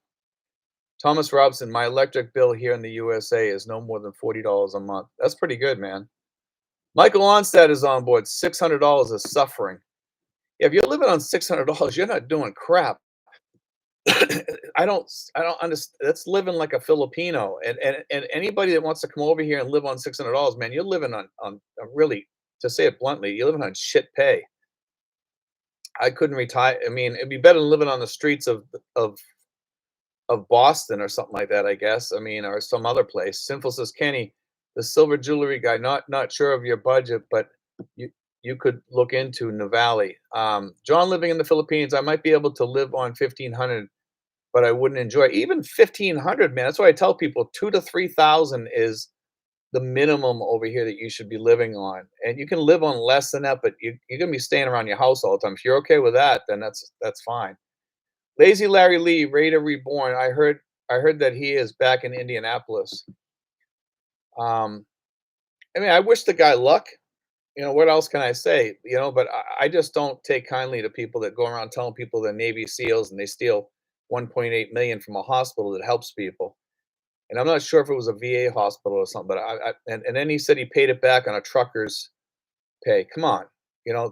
Thomas Robson, my electric bill here in the USA is no more than $40 a month. That's pretty good, man. Michael Onstad is on board. $600 is suffering. If you're living on $600, you're not doing crap. I don't understand. That's living like a Filipino. And anybody that wants to come over here and live on $600, man, you're living on really, to say it bluntly, you're living on shit pay. I couldn't retire. I mean, it'd be better than living on the streets of of Boston or something like that, I guess. I mean, or some other place. Sinful says, Kenny, the silver jewelry guy, not sure of your budget, but you you could look into Navali. John, living in the Philippines, I might be able to live on 1,500, but I wouldn't enjoy even 1,500, man. That's why I tell people 2 to 3,000 is the minimum over here that you should be living on. And you can live on less than that, but you're gonna be staying around your house all the time. If you're okay with that, then that's fine. Lazy Larry Lee, Raider Reborn. I heard that he is back in Indianapolis. Um, I mean, I wish the guy luck. What else can I say? But I just don't take kindly to people that go around telling people they're Navy SEALs and they steal 1.8 million from a hospital that helps people. And I'm not sure if it was a VA hospital or something, but and then he said he paid it back on a trucker's pay. Come on.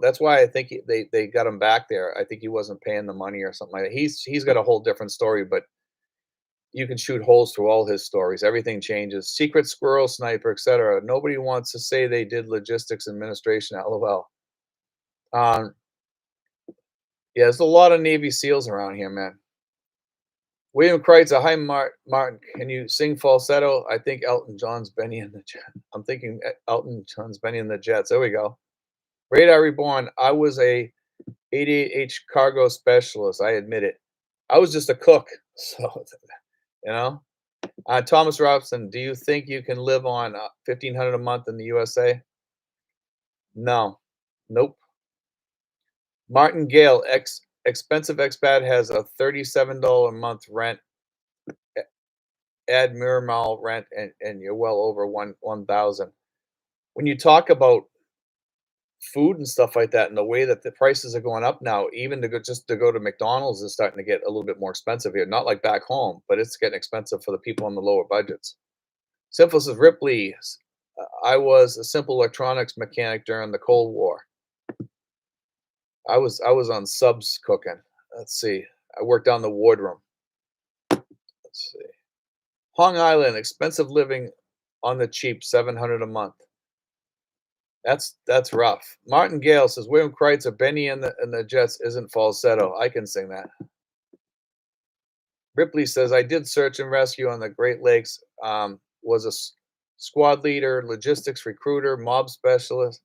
That's why I think they got him back there. I think he wasn't paying the money or something like that. He's got a whole different story, but you can shoot holes through all his stories. Everything changes. Secret squirrel sniper, etc. Nobody wants to say they did logistics administration. LOL. Um, yeah, there's a lot of Navy SEALs around here, man. William Kreitzer, hi Martin. Can you sing falsetto? I think Elton John's Benny and the Jets. I'm thinking Elton John's Benny and the Jets. There we go. Radar Reborn. I was a 88H cargo specialist. I admit it. I was just a cook. So, you know. Thomas Robson, do you think you can live on 1,500 a month in the USA? No. Nope. Martin Gale, expensive expat has a $37 a month rent, add Miramar rent, and you're well over 1,000. When you talk about food and stuff like that and the way that the prices are going up now, even to go to McDonald's is starting to get a little bit more expensive here. Not like back home, but it's getting expensive for the people on the lower budgets. Simple says Ripley. I was a simple electronics mechanic during the Cold War. I was on subs cooking. Let's see. I worked on the wardroom. Let's see. Hong Island, expensive living on the cheap, 700 a month. That's rough. Martin Gale says William Kreitzer, Benny and the Jets isn't falsetto. I can sing that. Ripley says I did search and rescue on the Great Lakes. Was a squad leader, logistics recruiter, mob specialist.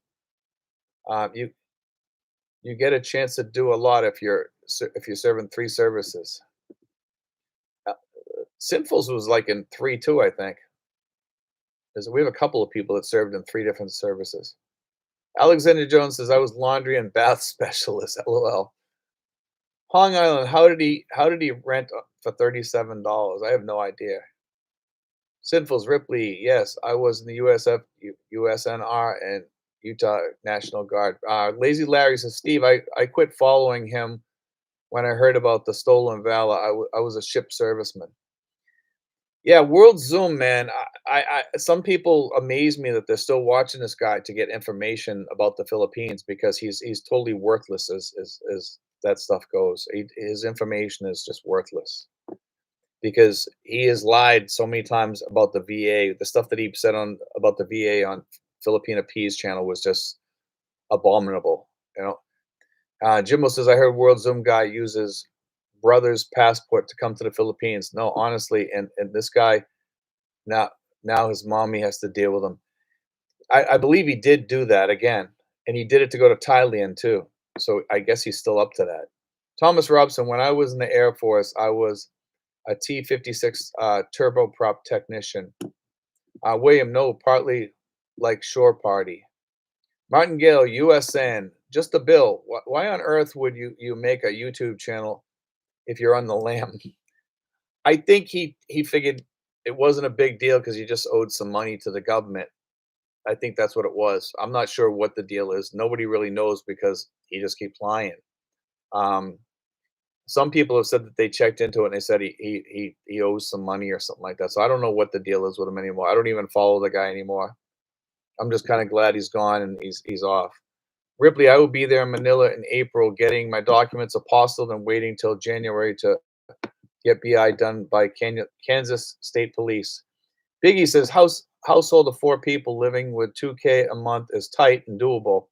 You get a chance to do a lot if you're serving three services. Uh, Sinfuls was like in three too, I think. Because we have a couple of people that served in three different services. Alexander Jones says I was laundry and bath specialist. LOL. Hong Island, how did he rent for $37? I have no idea. Sinfuls Ripley, yes, I was in the USF, USNR, and Utah National Guard. Lazy Larry says, Steve, I quit following him when I heard about the stolen valor. I was a ship serviceman. Yeah, World Zoom, man. Some people amaze me that they're still watching this guy to get information about the Philippines because he's totally worthless as that stuff goes. His information is just worthless because he has lied so many times about the VA. The stuff that he said on about the VA on Filipina P's channel was just abominable. Jimbo says I heard World Zoom guy uses brother's passport to come to the Philippines. No, honestly, and this guy now now his mommy has to deal with him. I believe he did do that again, and he did it to go to Thailand too. So I guess he's still up to that. Thomas Robson, when I was in the Air Force, I was a T-56 turboprop technician. William, no, partly like Shore Party. Martin Gale, USN, just a bill. Why on earth would you make a YouTube channel if you're on the lam? I think he figured it wasn't a big deal because he just owed some money to the government. I think that's what it was. I'm not sure what the deal is. Nobody really knows because he just keeps lying. Um, some people have said that they checked into it and they said he owes some money or something like that. So I don't know what the deal is with him anymore. I don't even follow the guy anymore. I'm just kind of glad he's gone and he's off. Ripley, I will be there in Manila in April, getting my documents apostilled and waiting till January to get BI done by Kansas State Police. Biggie says household of 4 people living with 2K a month is tight and doable.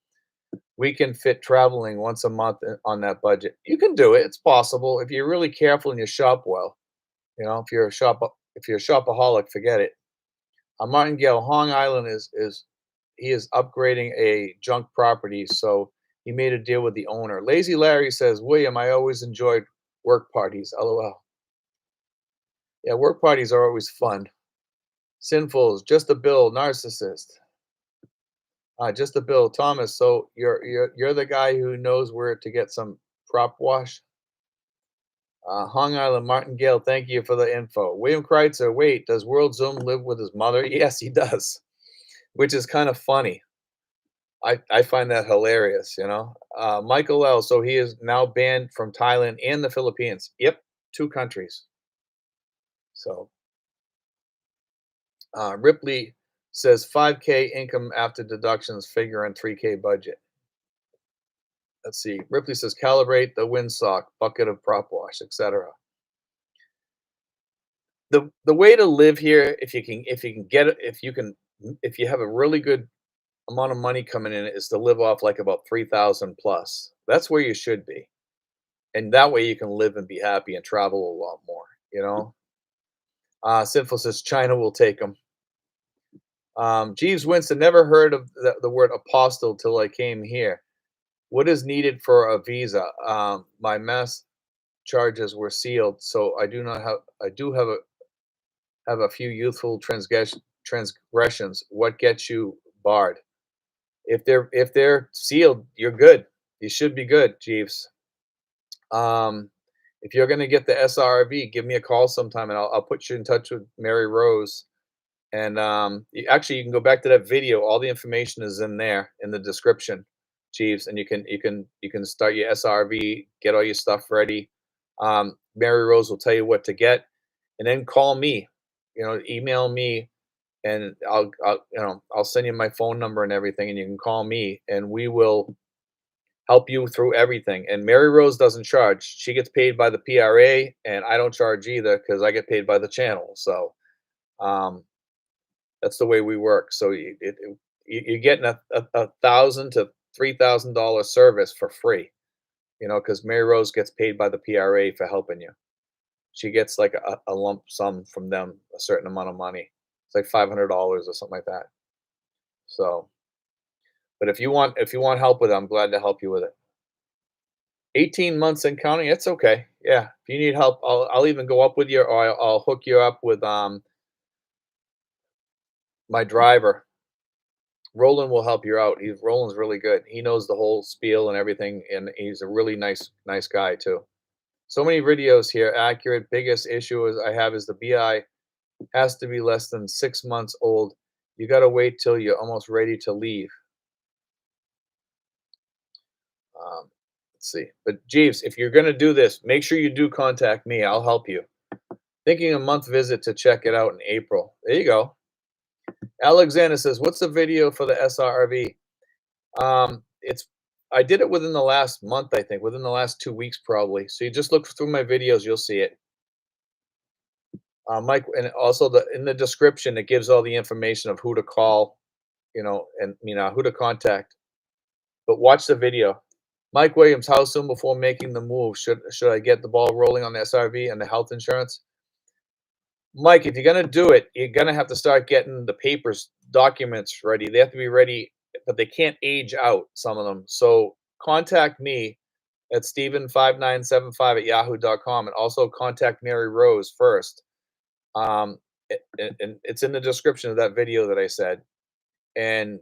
We can fit traveling once a month on that budget. You can do it. It's possible if you're really careful and you shop well. If you're a shopaholic, forget it. Martingale, Hong Island is he is upgrading a junk property, so he made a deal with the owner. Lazy Larry says, William, I always enjoyed work parties. LOL. Yeah, work parties are always fun. Sinfuls, just a bill, narcissist. Just a bill, Thomas. So you're the guy who knows where to get some prop wash. Hong Island, Martingale, thank you for the info. William Kreitzer, wait, does World Zoom live with his mother? Yes, he does, which is kind of funny. I find that hilarious. Michael L. So he is now banned from Thailand and the Philippines. Yep, two countries. So Ripley says 5K income after deductions figure in 3K budget. Let's see. Ripley says calibrate the windsock, bucket of prop wash, etc. The way to live here, if you can get it, if you have a really good amount of money coming in, is to live off like about 3,000 plus. That's where you should be. And that way you can live and be happy and travel a lot more. Sinful says China will take them. Jeeves Winston, never heard of the word apostle till I came here. What is needed for a visa? My mass charges were sealed, so I do have a few youthful transgressions. What gets you barred? If they're sealed, you're good. You should be good, Jeeves. If you're gonna get the SRV, give me a call sometime, and I'll put you in touch with Mary Rose. And actually, you can go back to that video. All the information is in there in the description, Jeeves, and you can start your SRV, get all your stuff ready. Mary Rose will tell you what to get, and then call me. Email me, and I'll send you my phone number and everything, and you can call me, and we will help you through everything. And Mary Rose doesn't charge. She gets paid by the PRA, and I don't charge either because I get paid by the channel. So um, that's the way we work. So you're getting a $1,000 to $3,000 service for free. Because Mary Rose gets paid by the PRA for helping you. She gets like a lump sum from them, a certain amount of money. It's like $500 or something like that. So, but if you want help with it, I'm glad to help you with it. 18 months and counting, it's okay. Yeah, if you need help, I'll even go up with you, or I'll hook you up with my driver. Roland will help you out. Roland's really good. He knows the whole spiel and everything, and he's a really nice guy too. So many videos here. Accurate. Biggest issue is I have is the BI has to be less than 6 months old. You got to wait till you're almost ready to leave. Let's see. But Jeeves, if you're going to do this, make sure you do contact me. I'll help you. Thinking a month visit to check it out in April. There you go. Alexander says, "What's the video for the SRV?" It's I did it within the last month, I think, within the last 2 weeks, probably. So you just look through my videos, you'll see it. Mike, and also in the description, it gives all the information of who to call, and who to contact. But watch the video. Mike Williams, how soon before making the move should I get the ball rolling on the SRV and the health insurance? Mike, if you're gonna do it, you're gonna have to start getting the papers, documents ready. They have to be ready, but they can't age out, some of them. So contact me at Steven5975 at yahoo.com, and also contact Mary Rose first. And it's in the description of that video that I said. And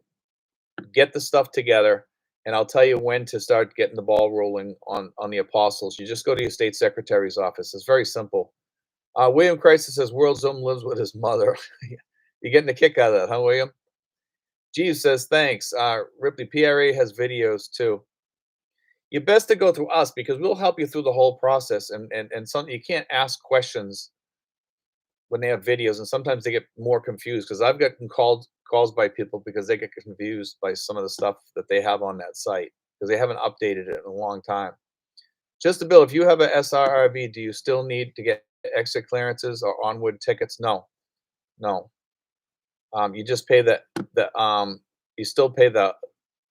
get the stuff together, and I'll tell you when to start getting the ball rolling on the apostles. You just go to your state secretary's office. It's very simple. William Crisis says World Zoom lives with his mother. You're getting a kick out of that, huh, William? Jeeves says thanks. Ripley, PRA has videos too. You're best to go through us because we'll help you through the whole process. And some you can't ask questions when they have videos, and sometimes they get more confused because I've gotten calls by people because they get confused by some of the stuff that they have on that site because they haven't updated it in a long time. Just a bill, if you have a SRRV, do you still need to get exit clearances or onward tickets? No, no. You just pay the you still pay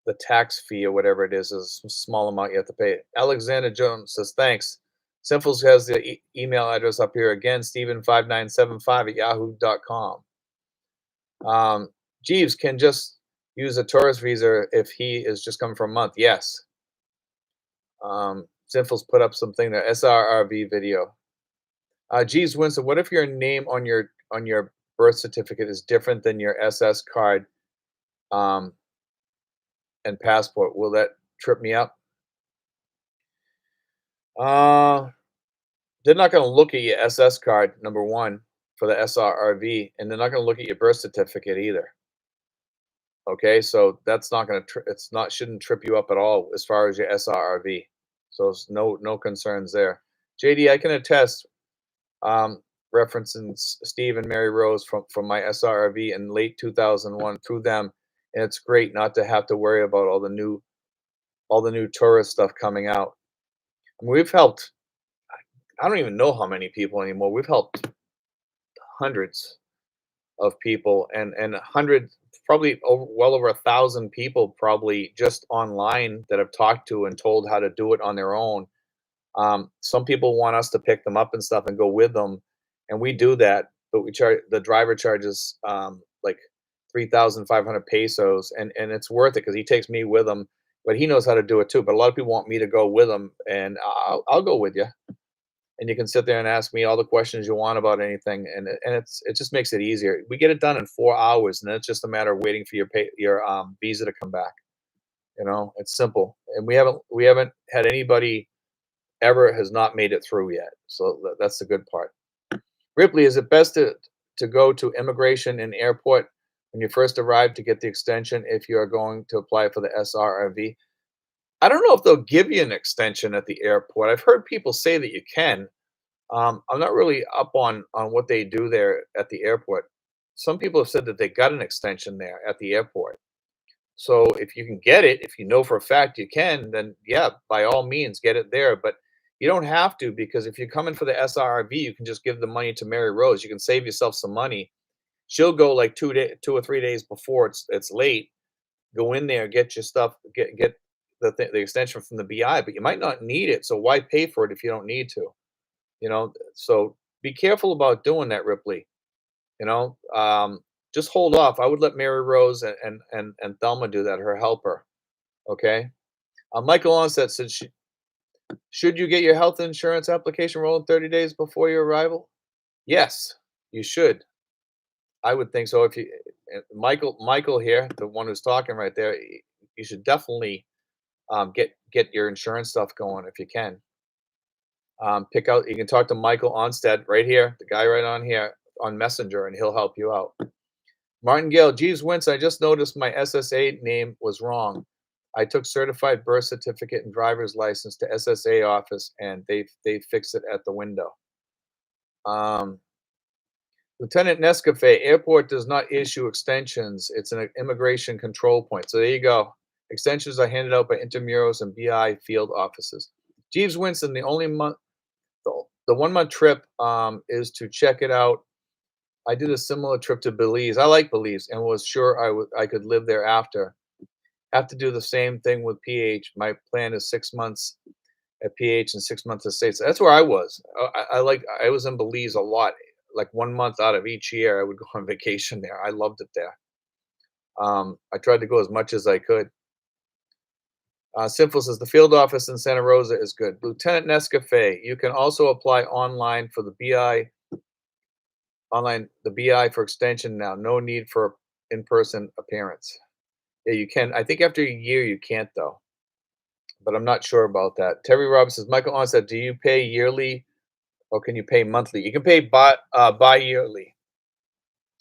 the tax fee or whatever it is a small amount you have to pay. Alexander Jones says, thanks. Simples has the email address up here again, Steven5975 at yahoo.com. Jeeves can just use a tourist visa if he is just coming for a month. Yes. Simples put up something there, SRRV video. Jeeves Winston, what if your name on your birth certificate is different than your SS card um, and passport? Will that trip me up? Uh, they're not going to look at your SS card, number one, for the SRRV, and they're not going to look at your birth certificate either. Okay, so that's not going to it's not shouldn't trip you up at all as far as your SRRV. So it's no concerns there. JD, I can attest. Um, referencing Steve and Mary Rose from my SRRV in late 2001 through them, and it's great not to have to worry about all the new tourist stuff coming out. I mean, we've helped. I don't even know how many people anymore. We've helped hundreds of people and hundreds, probably well over 1,000 people, probably just online that I've talked to and told how to do it on their own. Some people want us to pick them up and stuff and go with them, and we do that, but we charge the driver charges like 3,500 pesos, and it's worth it because he takes me with him, but he knows how to do it too. But a lot of people want me to go with them, and I'll go with you, and you can sit there and ask me all the questions you want about anything, and it just makes it easier. We get it done in 4 hours, and then it's just a matter of waiting for your visa to come back. You know, it's simple, and we haven't had anybody ever has not made it through yet. So that's the good part. Ripley, is it best to go to immigration and airport when you first arrive to get the extension if you are going to apply for the SRRV? I don't know if they'll give you an extension at the airport. I've heard people say that you can. I'm not really up on what they do there at the airport. Some people have said that they got an extension there at the airport. So if you can get it, if you know for a fact you can, then yeah, by all means get it there. But you don't have to, because if you're coming for the SRV, you can just give the money to Mary Rose. You can save yourself some money. She'll go like 2 or 3 days before it's late. Go in there, get your stuff, get the extension from the BI, but you might not need it. So why pay for it if you don't need to? You know. So be careful about doing that, Ripley. You know, just hold off. I would let Mary Rose and Thelma do that, her helper. Okay. Michael Onset said, should you get your health insurance application rolling 30 days before your arrival? Yes, you should. I would think so. If you, Michael here, the one who's talking right there, you should definitely get your insurance stuff going if you can. Pick out. You can talk to Michael Onstead right here, the guy right on here on Messenger, and he'll help you out. Martin Gale, geez, Wince, I just noticed my SSA name was wrong. I took certified birth certificate and driver's license to SSA office, and they fixed it at the window. Lieutenant Nescafe, airport does not issue extensions. It's an immigration control point. So there you go. Extensions are handed out by intramurals and BI field offices. Jeeves Winston, the only month, the 1 month trip is to check it out. I did a similar trip to Belize. I like Belize and was sure I could live there after. Have to do the same thing with PH. My plan is 6 months at PH and 6 months at States. That's where I was. I was in Belize a lot. Like 1 month out of each year, I would go on vacation there. I loved it there. I tried to go as much as I could. Simple says the field office in Santa Rosa is good. Lieutenant Nescafe, you can also apply online for the BI for extension now. No need for in-person appearance. Yeah, you can. I think after a year you can't though, but I'm not sure about that. Terry Robbins says, Michael Onset, do you pay yearly or can you pay monthly? You can pay bi-yearly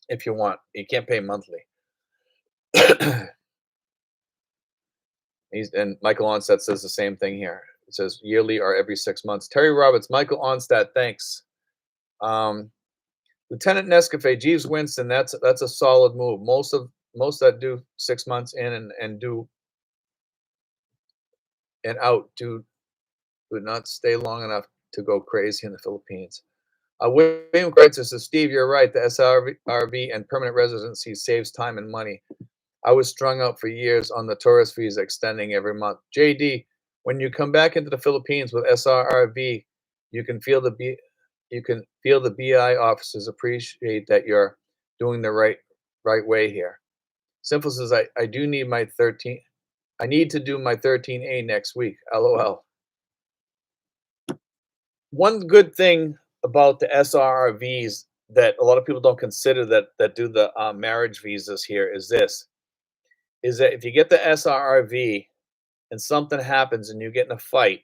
if you want. You can't pay monthly. And Michael Onset says the same thing here. It says yearly or every 6 months. Terry Roberts, Michael Onset, thanks. Lieutenant Nescafe, Jeeves Winston, that's a solid move. Most that do 6 months in and do and out do not stay long enough to go crazy in the Philippines. William Kreitzer says, Steve, you're right. The SRV and permanent residency saves time and money. I was strung out for years on the tourist visa extending every month. JD, when you come back into the Philippines with SRRV, you can feel the B, you can feel the BI officers appreciate that you're doing the right way here. Simple says I do need my 13 I need to do my 13A next week. LOL. One good thing about the SRRVs that a lot of people don't consider that do the marriage visas here is that if you get the SRRV and something happens and you get in a fight,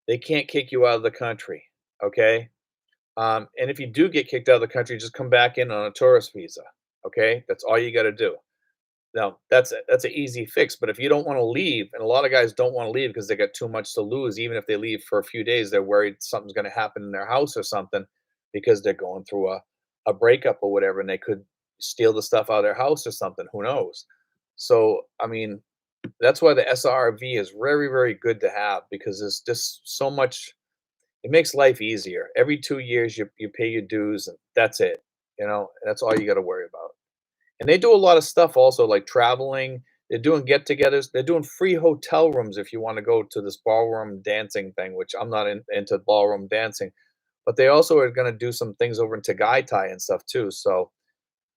they can't kick you out of the country. Okay. And if you do get kicked out of the country, just come back in on a tourist visa. Okay. That's all you got to do. Now, that's an easy fix, but if you don't wanna leave, and a lot of guys don't wanna leave because they got too much to lose, even if they leave for a few days, they're worried something's gonna happen in their house or something because they're going through a breakup or whatever, and they could steal the stuff out of their house or something, who knows? So, I mean, that's why the SRV is very, very good to have because there's just so much it makes life easier. Every 2 years, you pay your dues, and that's it, that's all you gotta worry about. And they do a lot of stuff also, like traveling. They're doing get-togethers. They're doing free hotel rooms if you want to go to this ballroom dancing thing, which I'm not into ballroom dancing. But they also are going to do some things over in Tagaytay and stuff too. So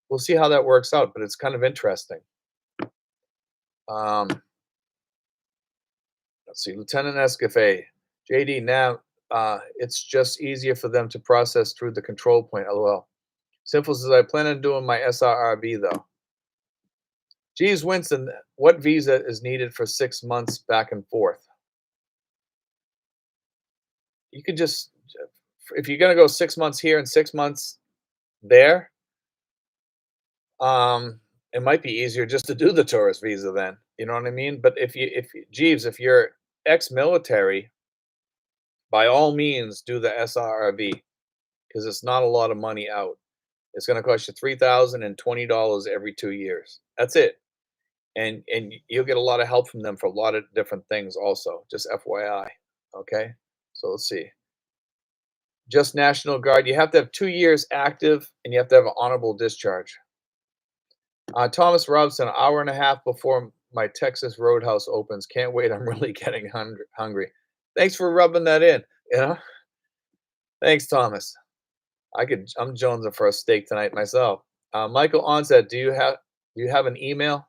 we'll see how that works out. But it's kind of interesting. Um, let's see, Lieutenant Escafé, JD. Now it's just easier for them to process through the control point. LOL. Simple says I plan on doing my SRRB though. Geez, Winston, what visa is needed for 6 months back and forth? You could just if you're gonna go 6 months here and 6 months there, it might be easier just to do the tourist visa then, you know what I mean? But Jeeves, if you're ex-military, by all means, do the SRRV because it's not a lot of money out. It's gonna cost you $3,020 every 2 years. That's it. And you'll get a lot of help from them for a lot of different things also, just FYI, okay? So let's see. Just National Guard, you have to have 2 years active, and you have to have an honorable discharge. Thomas Robson, an hour and a half before my Texas Roadhouse opens. Can't wait, I'm really getting hungry. Thanks for rubbing that in, you know? Thanks, Thomas. I'm jonesing for a steak tonight myself. Michael Onset, do you have an email?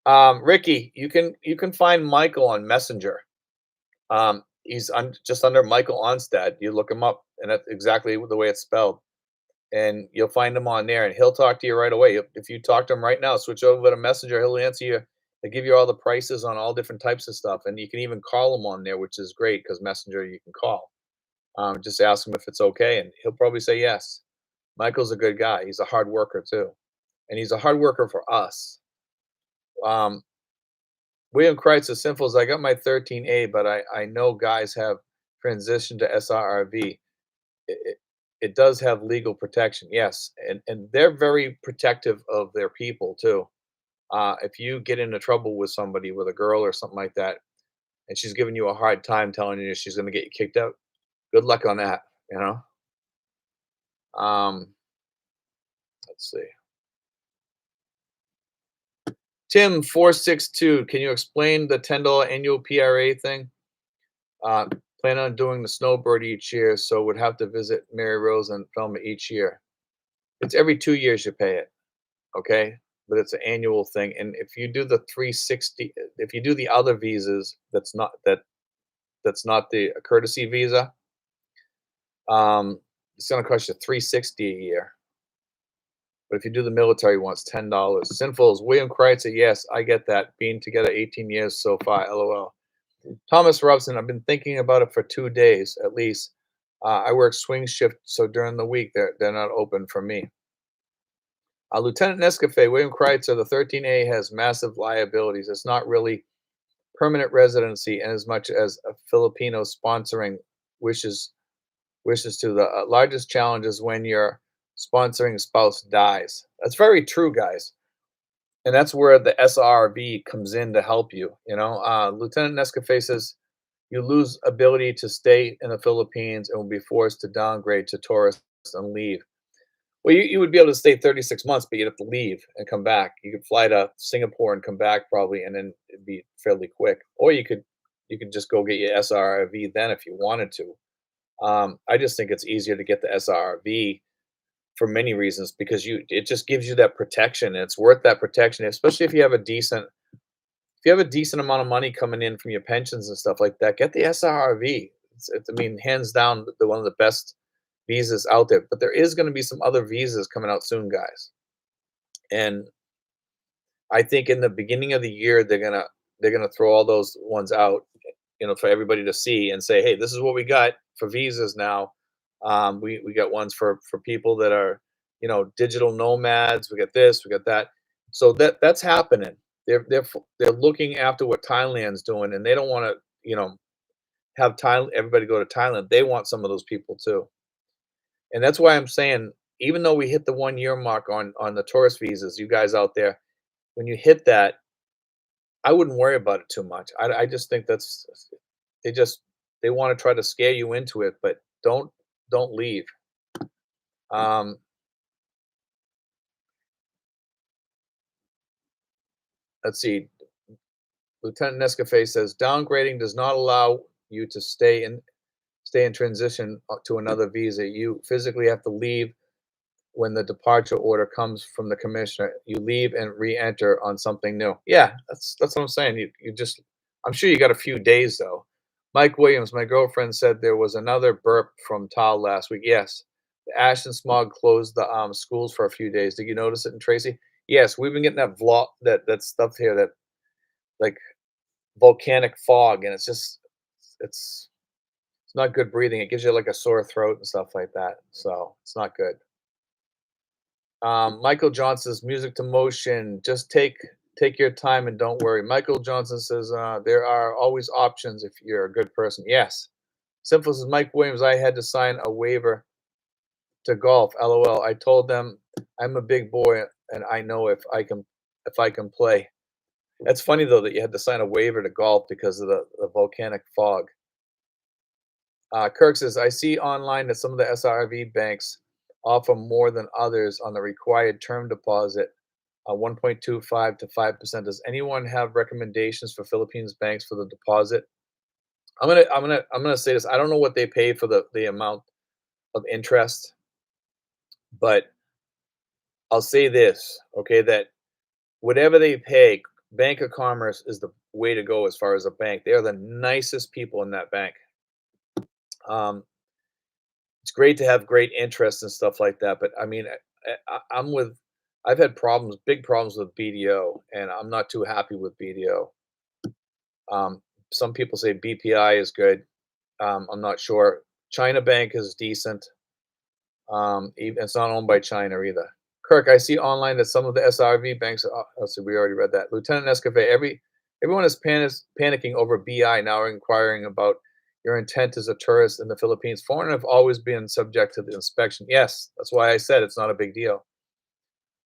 Ricky, you can find Michael on Messenger. He's just under Michael Onstad. You look him up, and that's exactly the way it's spelled. And you'll find him on there, and he'll talk to you right away. If you talk to him right now, switch over to Messenger. He'll answer you. He'll give you all the prices on all different types of stuff, and you can even call him on there, which is great because Messenger you can call. Just ask him if it's okay, and he'll probably say yes. Michael's a good guy. He's a hard worker too, and he's a hard worker for us. Um, William Kreitz is simple as I got my 13A, but I know guys have transitioned to SRRV. It, it does have legal protection, yes, and they're very protective of their people too. If you get into trouble with somebody, with a girl or something like that, and she's giving you a hard time, telling you she's going to get you kicked out, good luck on that. You know. Um, let's see. Tim 462, can you explain the $10 annual PRA thing? Uh, Plan on doing the snowbird each year, so would have to visit Mary Rose and film it each year. It's every 2 years you pay it, okay? But it's an annual thing. And if you do the 360, if you do the other visas, that's not the courtesy visa. It's going to cost you 360 a year. But if you do the military one, it's $10. Sinful is William Kreitzer. Yes, I get that. Being together 18 years so far. LOL. Thomas Robson, I've been thinking about it for 2 days at least. I work swing shift, so during the week they're not open for me. Lieutenant Nescafe, William Kreitzer, the 13A has massive liabilities. It's not really permanent residency, and as much as a Filipino sponsoring wishes to. The largest challenge is when your sponsoring spouse dies. That's very true, guys. And that's where the SRV comes in to help you. Lieutenant Nescafe says you lose ability to stay in the Philippines and will be forced to downgrade to tourist and leave. Well, you would be able to stay 36 months, but you'd have to leave and come back. You could fly to Singapore and come back probably, and then it'd be fairly quick. Or you could just go get your SRV then if you wanted to. I just think it's easier to get the SRV for many reasons because it just gives you that protection. And it's worth that protection, especially if you have a decent amount of money coming in from your pensions and stuff like that. Get the SRV. I mean, hands down, the one of the best visas out there. But there is going to be some other visas coming out soon, guys. And I think in the beginning of the year they're gonna throw all those ones out, for everybody to see and say, "Hey, this is what we got for visas now. We got ones for people that are, digital nomads. We got this, we got that." So that's happening. They're looking after what Thailand's doing, and they don't want to, have Thailand everybody go to Thailand. They want some of those people too, and that's why I'm saying, even though we hit the 1 year mark on the tourist visas, you guys out there, when you hit that, I wouldn't worry about it too much. I just think they just they wanna try to scare you into it, but don't leave. Um, let's see, Lieutenant Nescafe says, "Downgrading does not allow you to stay in transition, to another visa. You physically have to leave when the departure order comes from the commissioner. You leave and re-enter on something new." Yeah, that's what I'm saying. You just I'm sure you got a few days though. Mike Williams, my girlfriend said there was another burp from Tal last week. Yes. The ash and smog closed the schools for a few days. Did you notice it in Tracy? Yes, we've been getting that stuff here, that like volcanic fog, and it's it's not good breathing. It gives you like a sore throat and stuff like that. So it's not good. Michael Johnson's music to motion. Just take your time and don't worry. Michael Johnson says there are always options if you're a good person. Yes. Simple says Mike Williams. I had to sign a waiver to golf. LOL. I told them I'm a big boy and I know if I can play. That's funny though that you had to sign a waiver to golf because of the volcanic fog. Kirk says, I see online that some of the SRV banks offer more than others on the required term deposit, 1.25 to 5%. Does anyone have recommendations for Philippines banks for the deposit? I'm gonna say this. I don't know what they pay for the amount of interest, but I'll say this, okay, that whatever they pay, Bank of Commerce is the way to go as far as a bank. They are the nicest people in that bank. Um, it's great to have great interests and stuff like that, but I mean, I'm with I've had big problems with BDO, and I'm not too happy with BDO. Some people say BPI is good. I'm not sure. China Bank is decent. It's not owned by China either. Kirk, I see online that some of the SRV banks. So we already read that. Lieutenant Escoffier, everyone is panicking over BI now, inquiring about your intent as a tourist in the Philippines. Foreigners have always been subject to the inspection. Yes, that's why I said it's not a big deal.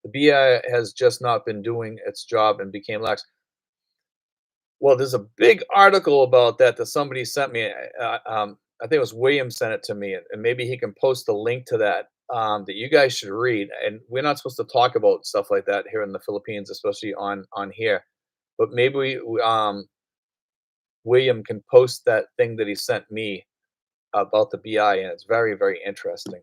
The BI has just not been doing its job and became lax. Well, there's a big article about that somebody sent me. I think it was William sent it to me, and maybe he can post a link to that that you guys should read. And we're not supposed to talk about stuff like that here in the Philippines, especially on here. But maybe William can post that thing that he sent me about the BI, and it's very very interesting.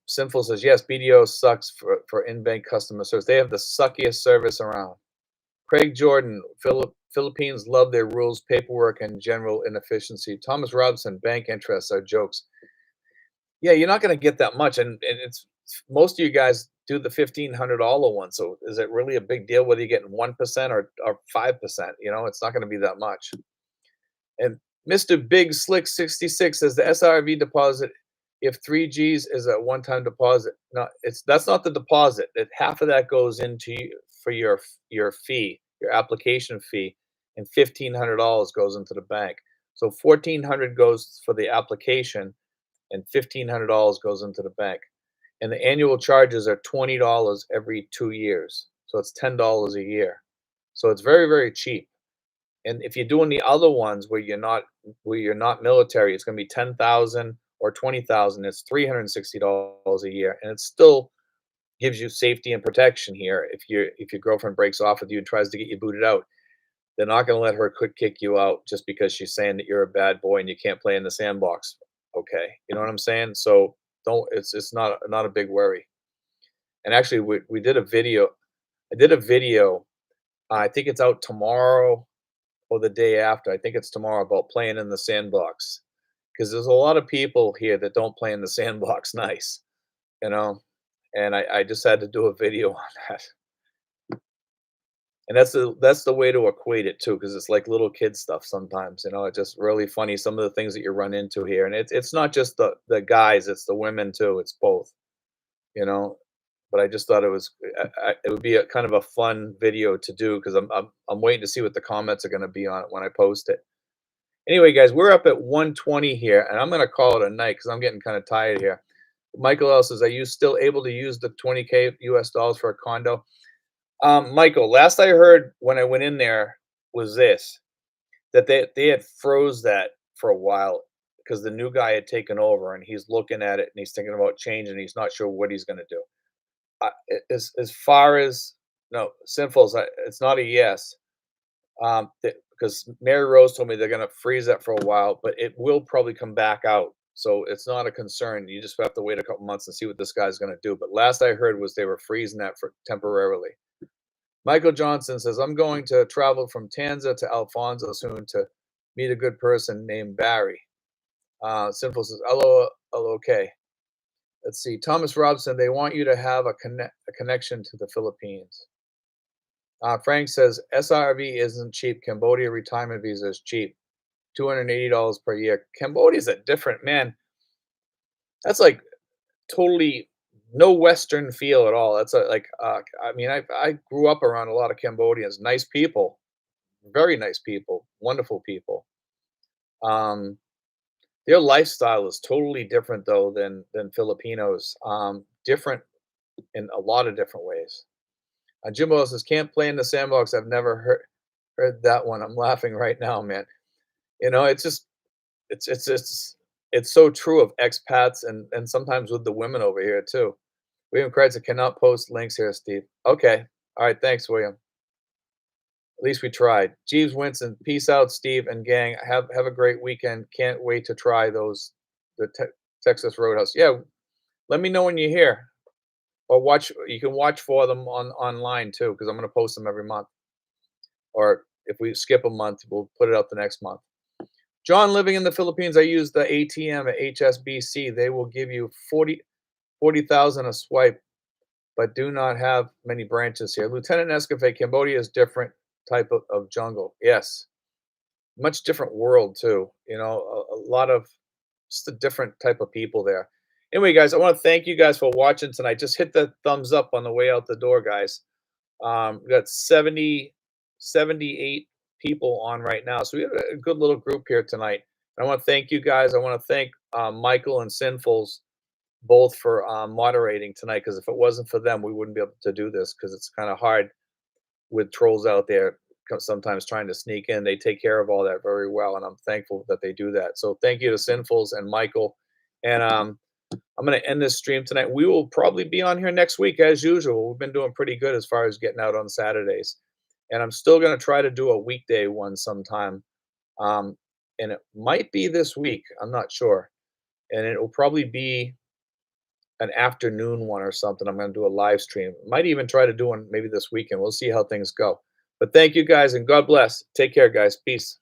Sinful says yes, BDO sucks for in-bank customer service. They have the suckiest service around. Craig Jordan, Philippines love their rules, paperwork, and general inefficiency. Thomas Robinson, bank interests are jokes. Yeah, you're not going to get that much, and it's most of you guys do the $1,500 one. So is it really a big deal whether you're getting 1% or 5%? It's not going to be that much. And Mr. Big Slick 66 says the SRV deposit, if 3Gs is a one-time deposit, no, that's not the deposit. That half of that goes into for your fee, your application fee, and $1,500 goes into the bank. So 1,400 goes for the application, and $1,500 goes into the bank. And the annual charges are $20 every 2 years. So it's $10 a year. So it's very, very cheap. And if you're doing the other ones where you're not military, it's going to be 10,000 or 20,000, it's $360 a year, and it still gives you safety and protection here. If your girlfriend breaks off with you and tries to get you booted out, they're not going to let her quick kick you out just because she's saying that you're a bad boy and you can't play in the sandbox. Okay, you know what I'm saying? So don't. It's not a big worry. And actually, we did a video. I did a video. I think it's out tomorrow or the day after. I think it's tomorrow about playing in the sandbox because there's a lot of people here that don't play in the sandbox nice, you know. And I just had to do a video on that. And that's the way to equate it too, because it's like little kid stuff sometimes, you know. It's just really funny some of the things that you run into here, and it's not just the guys, it's the women too. It's both, you know. But I just thought it would be a kind of a fun video to do because I'm waiting to see what the comments are going to be on it when I post it. Anyway, guys, we're up at 120 here, and I'm going to call it a night because I'm getting kind of tired here. Michael L says, "Are you still able to use the 20K US dollars for a condo?" Michael, last I heard when I went in there was this, that they had froze that for a while because the new guy had taken over and he's looking at it and he's thinking about changing. He's not sure what he's going to do. As far as no sinful, it's not a yes. Because Mary Rose told me they're going to freeze that for a while, but it will probably come back out. So it's not a concern. You just have to wait a couple months and see what this guy's going to do. But last I heard was they were freezing that for temporarily. Michael Johnson says, "I'm going to travel from Tanza to Alfonso soon to meet a good person named Barry." Simple says, "Hello, hello, okay." Let's see. Thomas Robson, they want you to have a connection to the Philippines. Frank says, SRV isn't cheap. Cambodia retirement visa is cheap. $280 per year. Cambodia's a different man. That's like totally no Western feel at all. That's I mean, I grew up around a lot of Cambodians, nice people, very nice people, wonderful people. Um, their lifestyle is totally different though than Filipinos. Different in a lot of different ways. Jimbo says, "Can't play in the sandbox. I've never heard that one. I'm laughing right now, man." You know, it's just it's so true of expats and sometimes with the women over here too. William Kreitzer cannot post links here, Steve. Okay. All right. Thanks, William. At least we tried. Jeeves Winston, peace out, Steve and gang. Have a great weekend. Can't wait to try Texas Roadhouse. Yeah, let me know when you're here. Or watch. You can watch for them online too, because I'm going to post them every month. Or if we skip a month, we'll put it out the next month. John, living in the Philippines, I use the ATM at HSBC. They will give you 40,000 a swipe, but do not have many branches here. Lieutenant Escoffier, Cambodia is different type of jungle. Yes, much different world too. You know, a lot of just a different type of people there. Anyway, guys, I want to thank you guys for watching tonight. Just hit the thumbs up on the way out the door, guys. We got 78 people on right now. So we have a good little group here tonight. I want to thank you guys. I want to thank Michael and Sinfuls both for moderating tonight, because if it wasn't for them, we wouldn't be able to do this, because it's kind of hard with trolls out there sometimes trying to sneak in. They take care of all that very well, and I'm thankful that they do that. So thank you to Sinfuls and Michael. And I'm going to end this stream tonight. We will probably be on here next week as usual. We've been doing pretty good as far as getting out on Saturdays. And I'm still going to try to do a weekday one sometime. Um, and it might be this week. I'm not sure. And it will probably be an afternoon one or something. I'm going to do a live stream. Might even try to do one maybe this weekend. We'll see how things go. But thank you guys and God bless. Take care, guys. Peace.